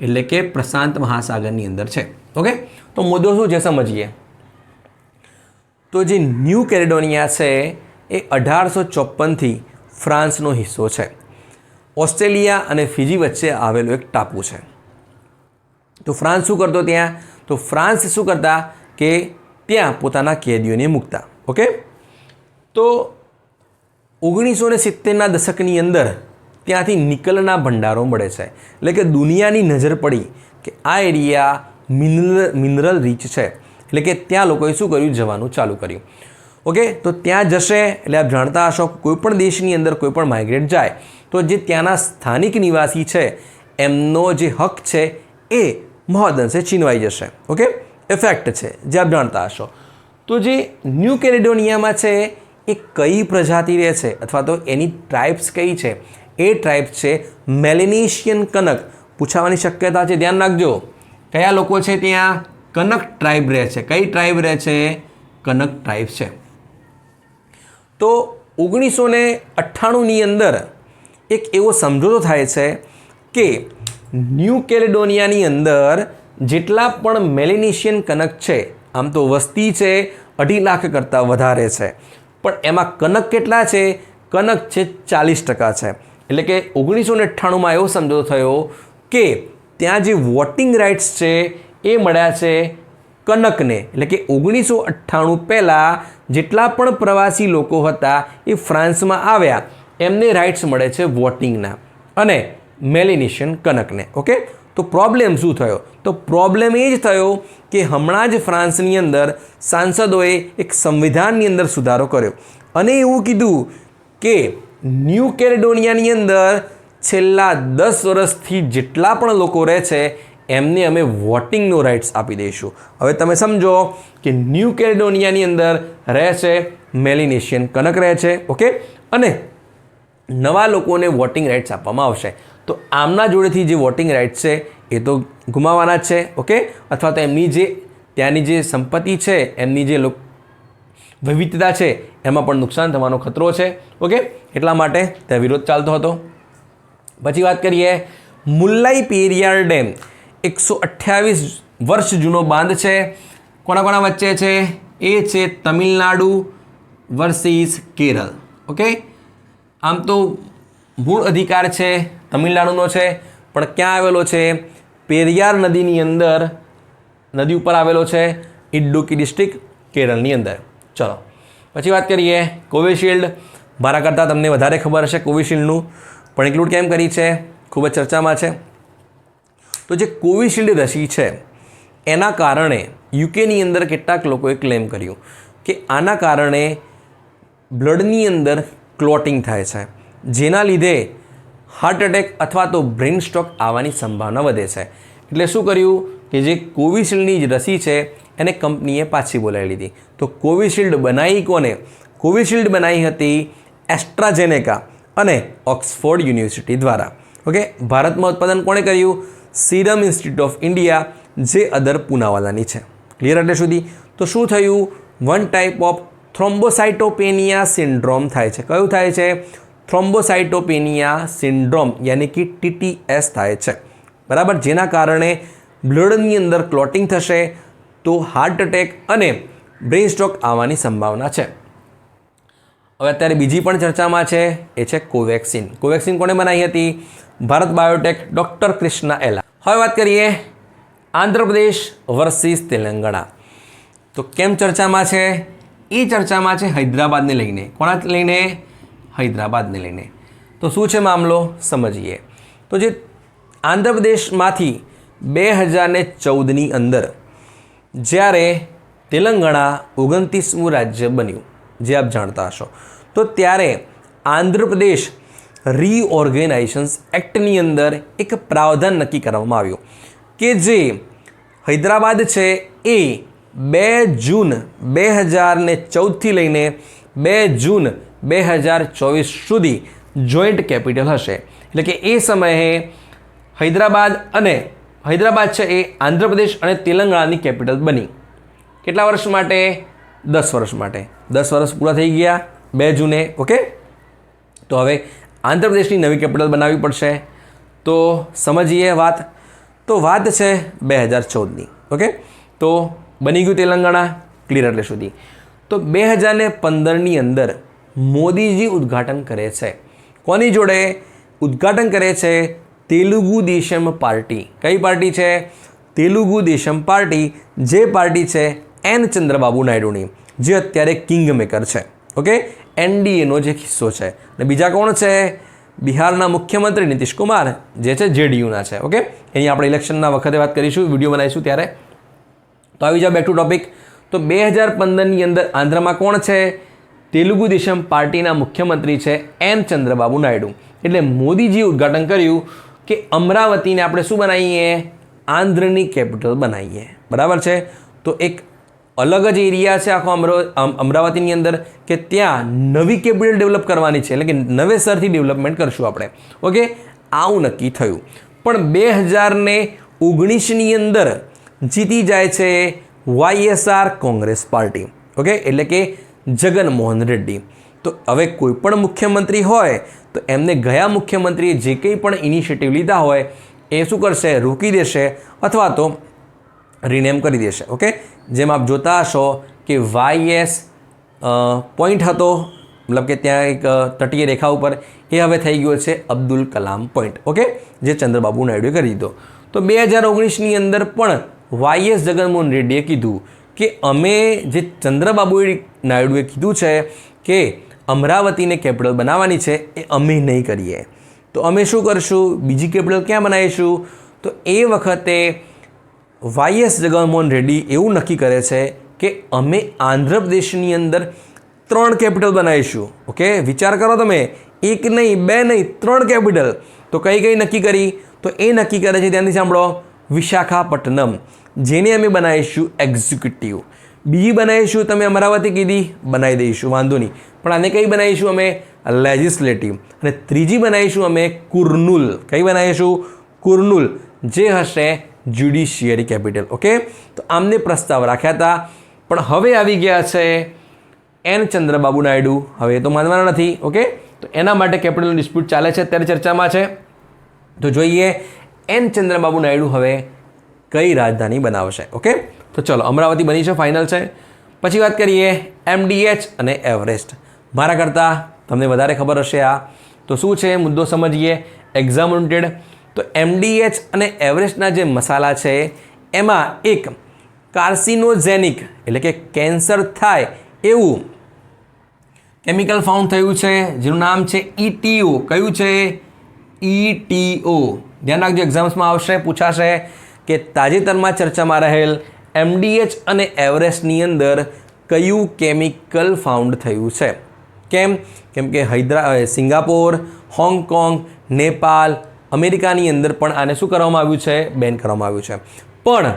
એટલે કે પ્રશાંત મહાસાગરની અંદર છે. ઓકે, તો મુદ્દો શું છે સમજીએ. તો જે ન્યૂ કેલેડોનિયા છે એ 1854થી ફ્રાન્સનો હિસ્સો છે. ઓસ્ટ્રેલિયા અને ફિજી વચ્ચે આવેલો એક ટાપુ છે. તો ફ્રાન્સ શું કરતો ત્યાં? તો ફ્રાન્સ શું કરતા કે ત્યાં પોતાના કેદીઓને મૂકતા. ઓકે, તો 1970ના દશકની અંદર ત્યાંથી નિકલના ભંડારો મળે છે. એટલે કે દુનિયાની નજર પડી કે આ એરિયા મિનરલ રીચ છે. એટલે કે ત્યાં લોકોએ શું કર્યું? જવાનું ચાલુ કર્યું. ઓકે, તો ત્યાં જશે એટલે આપ જાણતા હશો કોઈપણ દેશની અંદર કોઈપણ માઇગ્રેટ જાય તો જે ત્યાંના સ્થાનિક નિવાસી છે એમનો જે હક છે એ મહદઅંશે છીનવાઈ જશે. ઓકે, એ ફેક્ટ છે જે આપ જાણતા હશો. તો જે ન્યૂ કેલેડોનિયામાં છે એ કઈ પ્રજાતિ રહે છે અથવા તો એની ટ્રાઇબ્સ કઈ છે? એ ટ્રાઇબ્સ છે મેલેનેશિયન કનક. પૂછાવાની શક્યતા છે, ધ્યાન રાખજો. કયા લોકો છે ત્યાં? કનક ટ્રાઇબ રહે છે. કઈ ટ્રાઇબ રહે છે? કનક ટ્રાઇબ છે. તો 1998ની અંદર એક એવો સમજૂતો થાય છે કે ન્યૂ કેલેડોનિયાની અંદર જેટલા પણ મેલિનેશિયન કનક છે, આમ તો વસ્તી છે 2.5 લાખ કરતાં વધારે છે, પણ એમાં કનક કેટલા છે? કનક છે 40% છે. એટલે કે 1998માં એવો સમજૂતો થયો કે ત્યાં જે વોટિંગ રાઇટ્સ છે એ મળ્યા છે કનકને. એટલે કે 1998 પહેલાં જેટલા પણ પ્રવાસી લોકો હતા એ ફ્રાન્સમાં આવ્યા, એમને રાઇટ્સ મળે છે વોટિંગના અને મેલિનેશિયન કનકને. ઓકે, તો પ્રોબ્લેમ શું થયો? તો પ્રોબ્લેમ એ જ થયો કે હમણાં જ ફ્રાન્સની અંદર સાંસદોએ એક સંવિધાનની અંદર સુધારો કર્યો અને એવું કીધું કે ન્યૂ કેલેડોનિયાની અંદર છેલ્લા 10 વર્ષથી જેટલા પણ લોકો રહે છે એમને અમે વોટિંગનો રાઇટ્સ આપી દઈશું. હવે તમે સમજો કે ન્યૂ કેલેડોનિયાની અંદર રહે છે મેલિનેશિયન કનક રહે છે. ઓકે, અને નવા લોકોને વોટિંગ રાઇટ્સ આપવામાં આવશે. તો આમના જોડેથી જે વોટિંગ રાઇટ્સ છે એ તો ગુમાવવાના જ છે. ઓકે, અથવા તો એમની જે ત્યાંની જે સંપત્તિ છે, એમની જે વિવિધતા છે એમાં પણ નુકસાન થવાનો ખતરો છે. ઓકે, એટલા માટે ત્યાં વિરોધ ચાલતો હતો. પછી વાત કરીએ મુલ્લાઈ પેરિયાર ડેમ 128 વર્ષ જૂનો બાંધ છે. કોના કોના વચ્ચે છે? એ છે તમિલનાડુ વર્સિસ કેરળ. ઓકે, આમ તો મૂળ અધિકાર છે તમિલનાડુનો છે, પણ ક્યાં આવેલો છે? પેરિયાર નદીની અંદર, નદી ઉપર આવેલો છે, ઇડુક્કી ડિસ્ટ્રિક્ટ કેરળની અંદર. ચલો પછી વાત કરીએ કોવિશિલ્ડ. મારા કરતાં તમને વધારે ખબર હશે કોવિશિલ્ડનું, પણ ઇન્ક્લુડ કેમ કરી છે? ખૂબ જ ચર્ચામાં છે. તો જે કોવિશિલ્ડ રસી છે એના કારણે યુકેની અંદર કેટલાક લોકોએ ક્લેમ કર્યું કે આના કારણે બ્લડની અંદર ક્લોટિંગ થાય છે, જેના લીધે હાર્ટ એટેક અથવા તો બ્રેઇન સ્ટ્રોક આવવાની સંભાવના વધે છે. એટલે શું કર્યું કે જે કોવિશિલ્ડની જ રસી છે એને કંપનીએ પાછી બોલાવી લીધી. તો કોવિશિલ્ડ બનાવી કોને? કોવિશિલ્ડ બનાવી હતી એસ્ટ્રાઝેનેકા અને ઓક્સફોર્ડ યુનિવર્સિટી દ્વારા. ઓકે, ભારતમાં ઉત્પાદન કોણે કર્યું? સીરમ ઇન્સ્ટિટ્યૂટ ઓફ ઇન્ડિયા, જે અદર પૂનાવાલાની છે. ક્લિયર એટલે સુધી? તો શું થયું? વન ટાઈપ ઓફ થ્રોમ્બોસાઇટોપેનિયા સિન્ડ્રોમ થાય છે. કયું થાય છે? થ્રોમ્બોસાઇટોપેનિયા સિન્ડ્રોમ, યાની કે TTS થાય છે. બરાબર, જેના કારણે બ્લડની અંદર ક્લોટિંગ થશે તો હાર્ટ એટેક અને બ્રેઇન સ્ટ્રોક આવવાની સંભાવના છે. હવે અત્યારે બીજી પણ ચર્ચામાં છે, એ છે કોવેક્સિન. કોવેક્સિન કોણે બનાવી હતી? ભારત બાયોટેક, ડૉક્ટર કૃષ્ણા એલા. હવે વાત કરીએ આંધ્રપ્રદેશ વર્સિસ તેલંગાણા. તો કેમ ચર્ચામાં છે? એ ચર્ચામાં છે હૈદરાબાદને લઈને. કોના લઈને? હૈદરાબાદને લઈને. તો શું છે મામલો? સમજીએ. તો જે આંધ્રપ્રદેશમાંથી 2014ની અંદર જ્યારે તેલંગાણા 29મું રાજ્ય બન્યું, જે આપ જાણતા હશો, તો ત્યારે આંધ્રપ્રદેશ રીઓર્ગેનાઇઝેશન એક્ટની અંદર એક પ્રાવધાન નક્કી કરવામાં આવ્યું કે જે હૈદરાબાદ છે એ 2 જૂન 2014થી લઈને 2 જૂન 2024 સુધી જોઈન્ટ કેપિટલ હશે. એટલે કે એ સમયે હૈદરાબાદ છે એ આંધ્રપ્રદેશ અને તેલંગાણાની કેપિટલ બની. કેટલા વર્ષ માટે? 10 વર્ષ માટે. 10 વર્ષ પૂરા થઈ ગયા 2 જૂને. ઓકે, તો હવે આંધ્રપ્રદેશની નવી કેપિટલ બનાવવી પડશે. તો સમજીએ વાત. તો વાત છે 2014ની. ઓકે, તો બની ગયું તેલંગાણા. ક્લિયર એટલે સુધી? તો 2015ની અંદર મોદીજી ઉદ્ઘાટન કરે છે. કોની જોડે ઉદ્ઘાટન કરે છે? તેલુગુ દેશમ પાર્ટી. કઈ પાર્ટી છે? તેલુગુ દેશમ પાર્ટી, જે પાર્ટી છે એન ચંદ્રબાબુ નાયડુની, જે અત્યારે કિંગ મેકર છે. ઓકે, NDAનો જે હિસ્સો છે. અને બીજા કોણ છે? બિહારના મુખ્યમંત્રી નીતિશ કુમાર, જે છે JDUના છે. ઓકે, એની આપણે ઇલેક્શનના વખતે વાત કરીશું, વિડીયો બનાવીશું ત્યારે. તો આવી જાઓ બેક ટુ ટોપિક. તો 2015ની અંદર આંધ્રમાં કોણ છે? તેલુગુ દેશમ પાર્ટીના મુખ્યમંત્રી છે એન ચંદ્રબાબુ નાયડુ. એટલે મોદીજીએ ઉદ્ઘાટન કર્યું કે અમરાવતીને આપણે શું બનાવીએ? આંધ્રની કેપિટલ બનાવીએ. બરાબર છે? તો એક અલગ જ એરિયા છે આખો અમરાવતીની અંદર કે ત્યાં નવી કેપિટલ ડેવલપ કરવાની છે. એટલે કે નવેસરથી ડેવલપમેન્ટ કરશું આપણે. ઓકે, આવું નક્કી થયું. પણ 2019ની અંદર જીતી જાય છે YSR કોંગ્રેસ પાર્ટી. ઓકે, એટલે કે જગનમોહન રેડ્ડી. તો હવે કોઈ પણ મુખ્યમંત્રી હોય તો એમને ગયા મુખ્યમંત્રીએ જે કંઈ પણ ઇનિશિયેટિવ લીધા હોય એ શું કરશે, રોકી દેશે અથવા તો રિનેમ કરી દેશે. ઓકે, જેમ આપ જોતા હશો કે YS પોઈન્ટ હતો, મતલબ કે ત્યાં એક તટીય રેખા ઉપર, એ હવે થઈ ગયો છે અબ્દુલ કલામ પોઈન્ટ. ઓકે, જે ચંદ્રબાબુ નાયડુએ કરી દીધો. તો 2019ની અંદર પણ YS જગનમોહન રેડ્ડીએ કીધું કે અમે જે ચંદ્રબાબુ નાયડુએ કીધું છે કે અમરાવતીને કેપિટલ બનાવવાની છે એ અમે નહીં કરીએ. તો અમે શું કરશું, બીજી કેપિટલ ક્યાં બનાવીશું? તો એ વખતે YS જગનમોહન રેડ્ડી એવું નક્કી કરે છે કે અમે આંધ્રપ્રદેશની અંદર 3 કેપિટલ બનાવીશું. ઓકે, વિચાર કરો તમે, 1 નહીં, 2 નહીં, 3 કેપિટલ. તો કઈ કઈ નક્કી કરી? તો એ નક્કી કરે છે, ત્યાંથી સાંભળો, વિશાખાપટ્ટનમ, જેને અમે બનાવીશું એક્ઝિક્યુટિવ. બીજી બનાવીશું, તમે અમરાવતી કીધી, બનાવી દઈશું, વાંધો નહીં, પણ આને કઈ બનાવીશું અમે? લેજિસ્લેટિવ. અને ત્રીજી બનાવીશું અમે કુર્નુલ. કઈ બનાવીશું? કુર્નુલ, જે હશે જ્યુડિશિયરી કેપિટલ. ઓકે, તો આમને પ્રસ્તાવ રાખ્યા હતા, પણ હવે આવી ગયા છે એન ચંદ્રબાબુ નાયડુ. હવે એ તો માનવાના નથી. ઓકે, તો એના માટે કેપિટલનો ડિસ્પ્યુટ ચાલે છે, અત્યારે ચર્ચામાં છે. તો જોઈએ એન ચંદ્રબાબુ નાયડુ હવે કઈ રાજધાની બનાવશે. ઓકે, તો ચલો, અમરાવતી બની છે, ફાઇનલ છે. પછી વાત કરીએ MDH અને એવરેસ્ટ. મારા કરતાં તમને વધારે ખબર હશે આ. તો શું છે મુદ્દો સમજીએ, એક્ઝામ ઓરિએન્ટેડ. તો MDH અને એવરેસ્ટના જે મસાલા છે એમાં એક કાર્સિનોજેનિક એટલે કે કેન્સર થાય એવું કેમિકલ ફાઉન્ડ થયું છે, જેનું નામ છે ETO. કયું છે? ETO. ધ્યાન રાખજો, એક્ઝામ્સમાં આવશે, પૂછાશે કે તાજેતરમાં ચર્ચામાં રહેલ MDH અને એવરેસ્ટની અંદર કયું કેમિકલ ફાઉન્ડ થયું છે. કેમ? કેમ કે સિંગાપોર, હોંગકોંગ, નેપાલ, અમેરિકાની અંદર પણ આને શું કરવામાં આવ્યું છે? બેન કરવામાં આવ્યું છે. પણ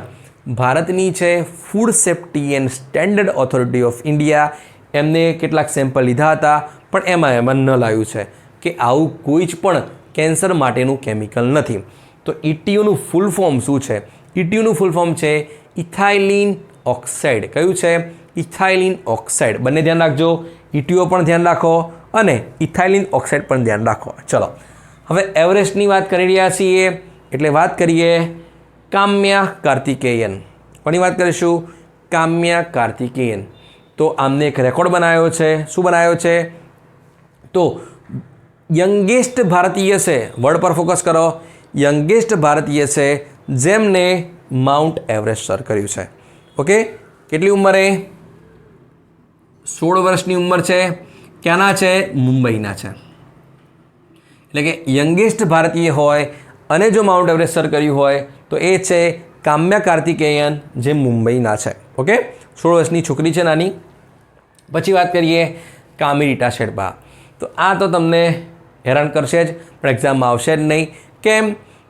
ભારતની છે food safety and standard authority of India, એમને કેટલાક સેમ્પલ લીધા હતા, પણ એમાં ન લાવ્યું છે કે આવું કોઈ જ પણ કેન્સર માટેનું કેમિકલ નથી. તો ETOનું ફૂલ ફોર્મ શું છે? ETOનું ફૂલ ફોર્મ છે ઇથાઇલિન ઓક્સાઇડ. કયું છે? ઇથાઇલિન ઓક્સાઇડ. બંને ધ્યાન રાખજો, ETO પણ ધ્યાન રાખો અને ઇથાઇલિન ઓક્સાઇડ પણ ધ્યાન રાખો. ચલો, હવે એવરેસ્ટની વાત કરી રહ્યા છીએ એટલે વાત કરીએ કામ્યા કાર્તિકેયન. કોની વાત કરીશું? કામ્યા કાર્તિકેયન. તો આમને એક રેકોર્ડ બનાવ્યો છે. શું બનાવ્યો છે? તો યંગેસ્ટ ભારતીય છે, વર્ડ પર ફોકસ કરો, યંગેસ્ટ ભારતીય છે જેમને માઉન્ટ એવરેસ્ટ સર કર્યું છે. ઓકે, કેટલી ઉંમરે? 16 વર્ષની ઉંમર છે. ક્યાંના છે? મુંબઈના છે. એટલે કે યંગેસ્ટ ભારતીય હોય અને જો માઉન્ટ એવરેસ્ટ સર કર્યું હોય તો એ છે કામ્યા કાર્તિકેયન, જે મુંબઈના છે. ઓકે, 16 વર્ષની છોકરી છે, નાની. પછી વાત કરીએ કામિરીટા શેરપા. તો આ તો તમને હેરાન કરશે જ, પણ એક્ઝામમાં આવશે જ નહીં. કેમ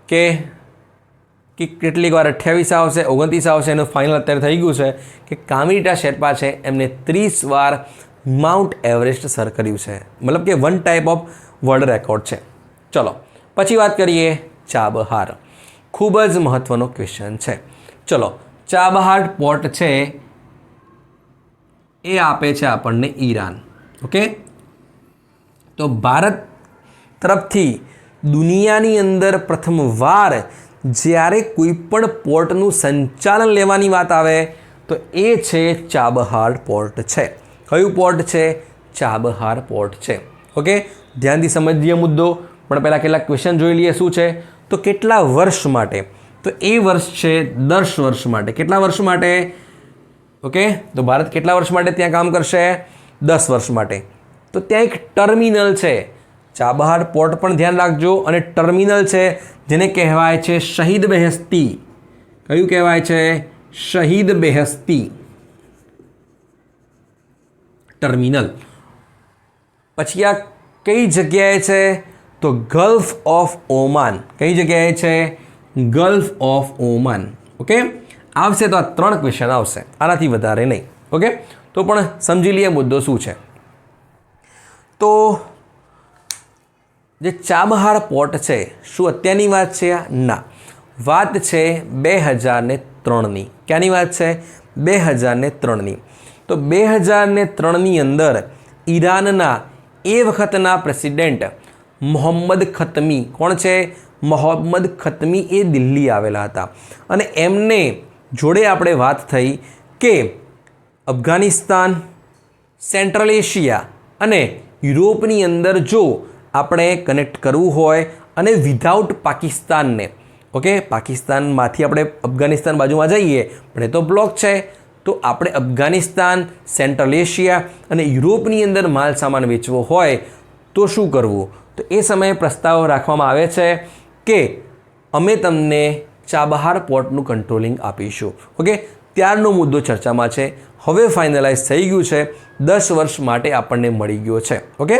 કે કેટલીક વાર 28 આવશે, 29 આવશે, એનું ફાઇનલ અત્યારે થઈ ગયું છે કે કામિરીટા શેરપા છે એમને 30 વાર માઉન્ટ એવરેસ્ટ સર કર્યું છે. મતલબ કે one type of world record છે. ચલો, પછી વાત કરીએ ચાબહાર. ખૂબ જ મહત્ત્વનો ક્વેશ્ચન છે. ચલો, ચાબહાર પોર્ટ છે એ આપે છે આપણને ઈરાન. ઓકે, તો ભારત તરફથી દુનિયાની અંદર પ્રથમવાર જ્યારે કોઈ પણ પોર્ટનું સંચાલન લેવાની વાત આવે તો એ છે ચાબહાર પોર્ટ છે. કયું પોર્ટ છે? ચાબહાર પોર્ટ છે. ઓકે, ધ્યાનથી સમજીએ મુદ્દો, પણ પહેલાં કેટલાક ક્વેશ્ચન જોઈ લઈએ. શું છે? તો કેટલા વર્ષ માટે? તો એ વર્ષ છે 10 વર્ષ માટે. કેટલા વર્ષ માટે? ઓકે, તો ભારત કેટલા વર્ષ માટે ત્યાં કામ કરશે? 10 વર્ષ માટે. તો ત્યાં એક ટર્મિનલ છે, ચાબહાર પોર્ટ પણ ધ્યાન રાખજો, અને ટર્મિનલ છે જેને કહેવાય છે શહીદ બેહેસ્તી. કયું કહેવાય છે? શહીદ બેહેસ્તી ટર્મિનલ. પછી આ કઈ જગ્યાએ છે? તો ગલ્ફ ઓફ ઓમાન. કઈ જગ્યાએ છે? Gulf of Oman. ઓકે, આવશે તો આ 3 ક્વેશ્ચન આવશે, આનાથી વધારે નહીં. ઓકે, તો પણ સમજી લઈએ મુદ્દો શું છે. તો જે ચાબહાર પોર્ટ છે, શું અત્યારની વાત છે? ના, વાત છે 2003ની. ક્યાંની વાત છે? 2003ની. તો 2003ની અંદર ઈરાનના એ વખતના પ્રેસિડેન્ટ મોહમ્મદ ખતમી, કોણ છે? મોહમ્મદ ખતમી એ દિલ્હી આવેલા હતા અને એમને જોડે આપણે વાત થઈ કે અફઘાનિસ્તાન, સેન્ટ્રલ એશિયા અને યુરોપની અંદર જો આપણે કનેક્ટ કરવું હોય અને વિધાઉટ પાકિસ્તાનને, ઓકે, પાકિસ્તાનમાંથી આપણે અફઘાનિસ્તાન બાજુમાં જઈએ પણ એ તો બ્લોક છે, તો આપણે અફઘાનિસ્તાન, સેન્ટ્રલ એશિયા અને યુરોપની અંદર માલ સામાન વેચવો હોય તો શું કરવું? તો એ સમયે પ્રસ્તાવ રાખવામાં આવે છે કે અમે તમને ચાબહાર પોર્ટનું કંટ્રોલિંગ આપીશું. ઓકે, ત્યારનો મુદ્દો ચર્ચામાં છે. હવે ફાઇનલાઇઝ થઈ ગયું છે, 10 વર્ષ માટે આપણને મળી ગયો છે. ઓકે,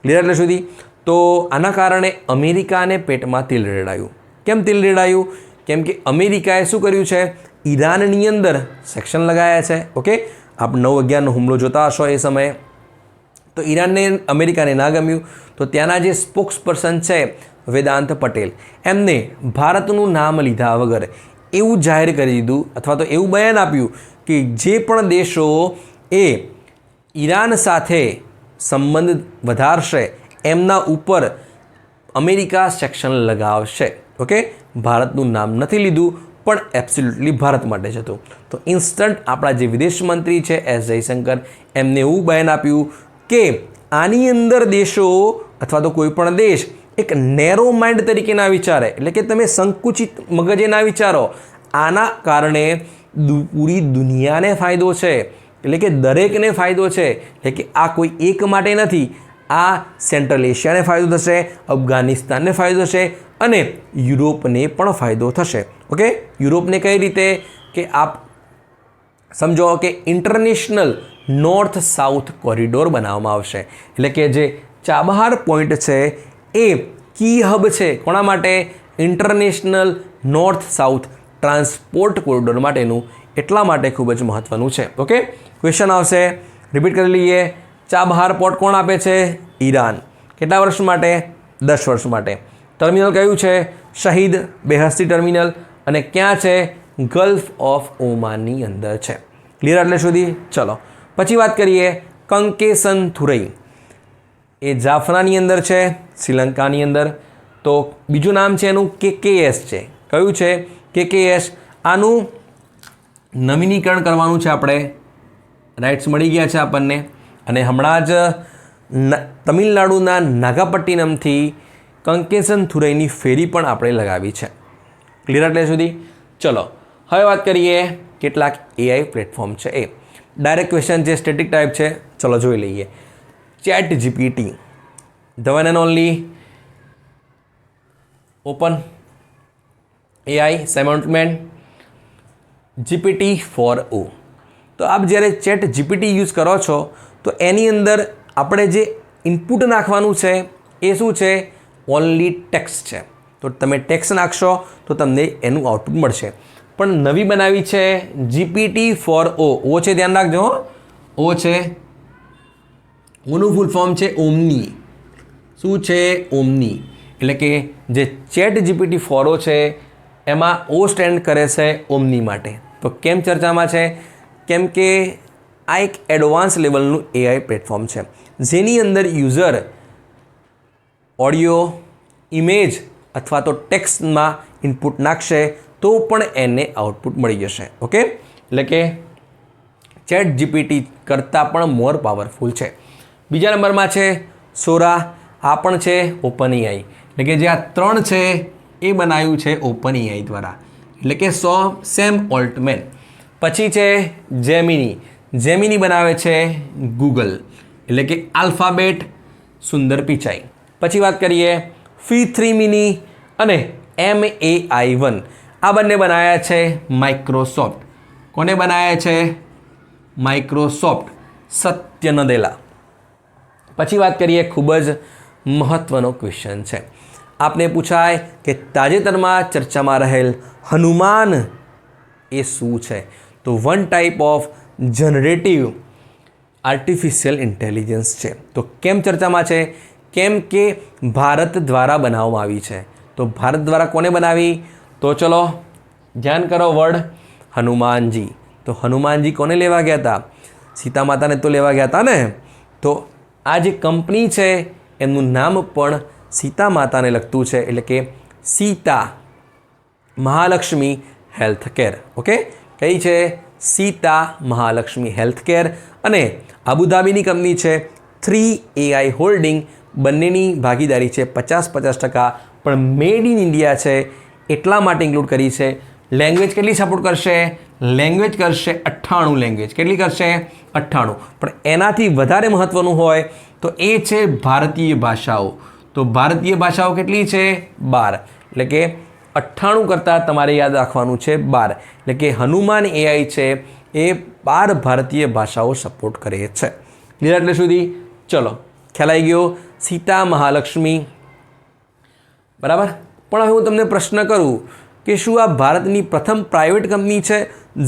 ક્લિયર એટલે સુધી? તો આના કારણે અમેરિકાને પેટમાં તિલ રેડાયું. કેમ તિલ રેડાયું? કેમ કે અમેરિકાએ શું કર્યું છે? ઈરાનની અંદર સેક્શન લગાવ્યા છે. ઓકે, આપ 9/11નો હુમલો જોતા હશો એ સમયે. તો ઈરાનને, અમેરિકાને ના ગમ્યું, તો ત્યાંના જે સ્પોક્સ પર્સન છે વેદાંત પટેલ, એમને ભારતનું નામ લીધા વગર એવું જાહેર કરી દીધું અથવા તો એવું બયાન આપ્યું કે જે પણ દેશો એ ઈરાન સાથે સંબંધ વધારશે એમના ઉપર અમેરિકા સેક્શન લગાવશે. ઓકે, ભારતનું નામ નથી લીધું પણ એબ્સોલ્યુટલી ભારત માટે જ હતું. તો ઇન્સ્ટન્ટ આપણા જે વિદેશ મંત્રી છે એસ જયશંકર, એમને એવું બયાન આપ્યું કે આની અંદર દેશો અથવા તો કોઈ પણ દેશ એક નેરો માઇન્ડ તરીકે ના વિચારે, એટલે કે તમે સંકુચિત મગજે ના વિચારો. આના કારણે પૂરી દુનિયાને ફાયદો છે, એટલે કે દરેકને ફાયદો છે. એટલે કે આ કોઈ એક માટે નથી, આ સેન્ટ્રલ એશિયાને ફાયદો થશે, અફઘાનિસ્તાનને ફાયદો થશે અને યુરોપને પણ ફાયદો થશે. ઓકે, યુરોપને કઈ રીતે? કે આપ સમજો કે ઇન્ટરનેશનલ નોર્થ સાઉથ કોરિડોર બનાવવામાં આવશે. એટલે કે જે ચાબહાર પોઈન્ટ છે એ કી હબ છે કોના માટે? International north south transport corridor માટેનું. એટલા માટે ખૂબ જ મહત્ત્વનું છે. ઓકે, ક્વેશ્ચન આવશે, રિપીટ કરી લઈએ. ચાબહાર પોર્ટ કોણ આપે છે? ઈરાન. કેટલા વર્ષ માટે? 10 વર્ષ માટે. ટર્મિનલ કયું છે? શહીદ બેહસ્તી ટર્મિનલ. અને ક્યાં છે? ગલ્ફ ઓફ ઓમાનની અંદર છે. ક્લિયર એટલે સુધી? ચલો પછી વાત કરીએ કંકેસનથુરઈ. એ જાફનાની અંદર છે, શ્રીલંકાની અંદર. તો બીજું નામ છે એનું KKS છે. કયું છે? KKS. આનું નવીનીકરણ કરવાનું છે આપણે, રાઇટ્સ મળી ગયા છે આપણને. અને હમણાં જ તમિલનાડુના નાગાપટ્ટિનમથી કંકેસનથુરઈની ફેરી પણ આપણે લગાવી છે. ક્લિયર એટલે સુધી? ચલો હવે વાત કરીએ કેટલાક AI પ્લેટફોર્મ છે એ. ડાયરેક્ટ ક્વેશ્ચન છે, સ્ટેટિક ટાઈપ છે. ચલો જોઈ લઈએ. ChatGPT, the one and only open AI Simultaneous GPT-4o. તો આપ જ્યારે ChatGPT યુઝ કરો છો તો એની અંદર આપણે જે ઇનપુટ નાખવાનું છે એ શું છે? ઓનલી ટેક્સ્ટ છે. તો તમે ટેક્સ્ટ નાખશો તો તમને એનું આઉટપુટ મળશે. પણ નવી બનાવી છે GPT-4o. ઓ છે, ધ્યાન રાખજો. ઓ છે, ઓનું ફૂલ ફોર્મ છે ઓમની. શું છે? ઓમની. એટલે કે જે ChatGPT-4o છે એમાં ઓ સ્ટેન્ડ કરે છે ઓમની માટે. તો કેમ ચર્ચામાં છે? કેમ કે આ એક એડવાન્સ લેવલનું AI પ્લેટફોર્મ છે જેની અંદર યુઝર ઓડિયો, ઇમેજ અથવા તો ટેક્સ્ટમાં ઇનપુટ નાખશે તો પણ એને આઉટપુટ મળી જશે. ઓકે, એટલે કે ChatGPT કરતાં પણ મોર પાવરફુલ છે. બીજા નંબરમાં છે સોરા. આ પણ છે OpenAI. એટલે કે જે આ 3 છે એ બનાવ્યું છે OpenAI દ્વારા, એટલે કે સેમ ઓલ્ટમેન. પછી છે જેમિની. જેમિની બનાવે છે ગૂગલ, એટલે કે આલ્ફાબેટ સુંદર પિચાઈ. પછી વાત કરીએ V3 મિની અને MAI-1. આ બંને બનાવ્યા છે માઇક્રોસોફ્ટ. કોને બનાવ્યા છે? માઇક્રોસોફ્ટ. સત્ય નદેલા. પછી વાત કરીએ, ખૂબ જ મહત્ત્વનો ક્વેશ્ચન છે. આપને પૂછાય કે તાજેતરમાં ચર્ચામાં રહેલ હનુમાન એ શું છે? તો one type of generative artificial intelligence છે. તો કેમ ચર્ચામાં છે? કેમ કે ભારત દ્વારા બનાવવામાં આવી છે. તો ભારત દ્વારા કોને બનાવી? તો ચલો ધ્યાન કરો, વર્ડ હનુમાનજી. તો હનુમાનજી કોને લેવા ગયા હતા? સીતા માતાને તો લેવા ગયા હતા ને, તો આ જે કંપની છે એમનું નામ પણ સીતા માતાને લગતું છે, એટલે કે Sita Mahalakshmi health care. Okay, કઈ છે? Sita Mahalakshmi health care. અને અબુધાબીની કંપની છે 3AI હોલ્ડિંગ. બંનેની ભાગીદારી છે 50-50%, પણ મેડ ઇન ઇન્ડિયા છે એટલા માટે ઇન્ક્લુડ કરી છે. લેંગ્વેજ કેટલી સપોર્ટ કરશે? લેંગ્વેજ કરશે 98 લેંગ્વેજ. કેટલી કરશે? 98. પણ એનાથી વધારે મહત્ત્વનું હોય તો એ છે ભારતીય ભાષાઓ. તો ભારતીય ભાષાઓ કેટલી છે? 12. એટલે કે 98 કરતાં તમારે યાદ રાખવાનું છે 12. એટલે કે હનુમાન AI છે એ 12 ભારતીય ભાષાઓ સપોર્ટ કરે છે. ક્લિયર એટલે સુધી? ચલો, ખ્યાલ આવી ગયો? સીતા મહાલક્ષ્મી, બરાબર. પણ હવે હું તમને પ્રશ્ન કરું કે શું આ ભારતની પ્રથમ પ્રાઇવેટ કંપની છે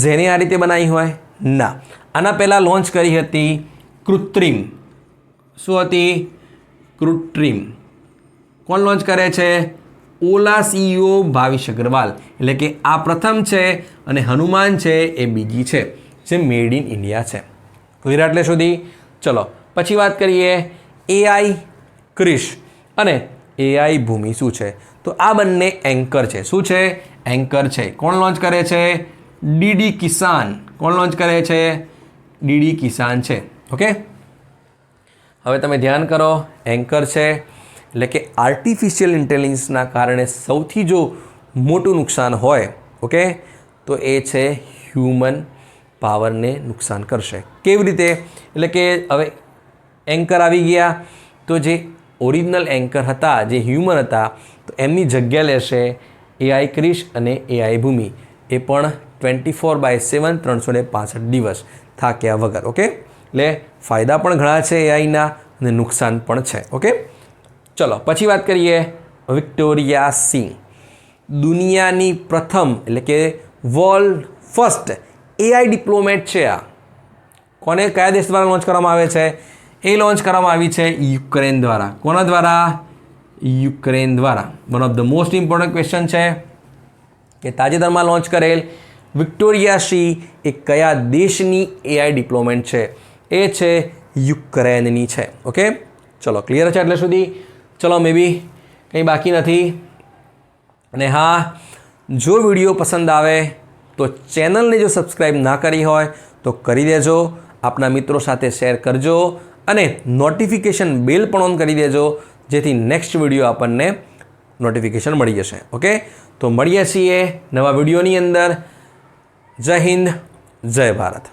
જેને આ રીતે બનાવી હોય? ના. આના પહેલાં લોન્ચ કરી હતી કૃત્રિમ. શું હતી? કૃત્રિમ. કોણ લોન્ચ કરે છે? ઓલા CEO ભાવિશ અગ્રવાલ. એટલે કે આ પ્રથમ છે અને હનુમાન છે એ બીજી છે, જે મેડ ઇન ઇન્ડિયા છે. ક્લિયર એટલે સુધી? ચલો, પછી વાત કરીએ AI ક્રિશ અને AI ભૂમિ શું છે. તો આ બંને એન્કર છે. શું છે? એન્કર છે. કોણ લોન્ચ કરે છે? DD કિસાન. કોણ લોન્ચ કરે છે? DD કિસાન છે. ઓકે, હવે તમે ધ્યાન કરો, એન્કર છે એટલે કે આર્ટિફિશિયલ ઇન્ટેલિજન્સના કારણે સૌથી જો મોટું નુકસાન હોય, ઓકે, તો એ છે હ્યુમન પાવરને નુકસાન કરશે. કેવી રીતે? એટલે કે હવે એન્કર આવી ગયા તો જે ઓરિજિનલ એન્કર હતા, જે હ્યુમન હતા, તો એમની જગ્યા લેશે AI ક્રિશ અને AI ભૂમિ. એ પણ 24/7 365 દિવસ થાક્યા વગર. ઓકે, એટલે ફાયદા પણ ઘણા છે AIના અને નુકસાન પણ છે. ઓકે, ચલો પછી વાત કરીએ વિક્ટોરિયા સિંહ. દુનિયાની પ્રથમ એટલે કે વર્લ્ડ ફર્સ્ટ AI ડિપ્લોમેટ છે. આ કોને, કયા દેશ દ્વારા લોન્ચ કરવામાં આવે છે? એ લોન્ચ કરવામાં આવી છે યુક્રેન દ્વારા. કોના દ્વારા? યુક્રેન દ્વારા. One of the most important question છે કે તાજેતરમાં લોન્ચ કરેલ વિક્ટોરિયા સિંહ એ કયા દેશની AI ડિપ્લોમેટ છે? એ છે યુક્રેનની છે. ઓકે, ચલો ક્લિયર છે એટલે સુધી? ચલો, મે બી કંઈ બાકી નથી. અને હા, જો વિડીયો પસંદ આવે તો ચેનલને જો સબસ્ક્રાઈબ ના કરી હોય તો કરી દેજો, આપના મિત્રો સાથે શેર કરજો અને નોટિફિકેશન બેલ પણ ઓન કરી દેજો, જેથી નેક્સ્ટ વિડીયો આપણને નોટિફિકેશન મળી જશે. ઓકે, તો મળીએ છીએ નવા વિડીયોની અંદર. જય હિન્દ, જય ભારત.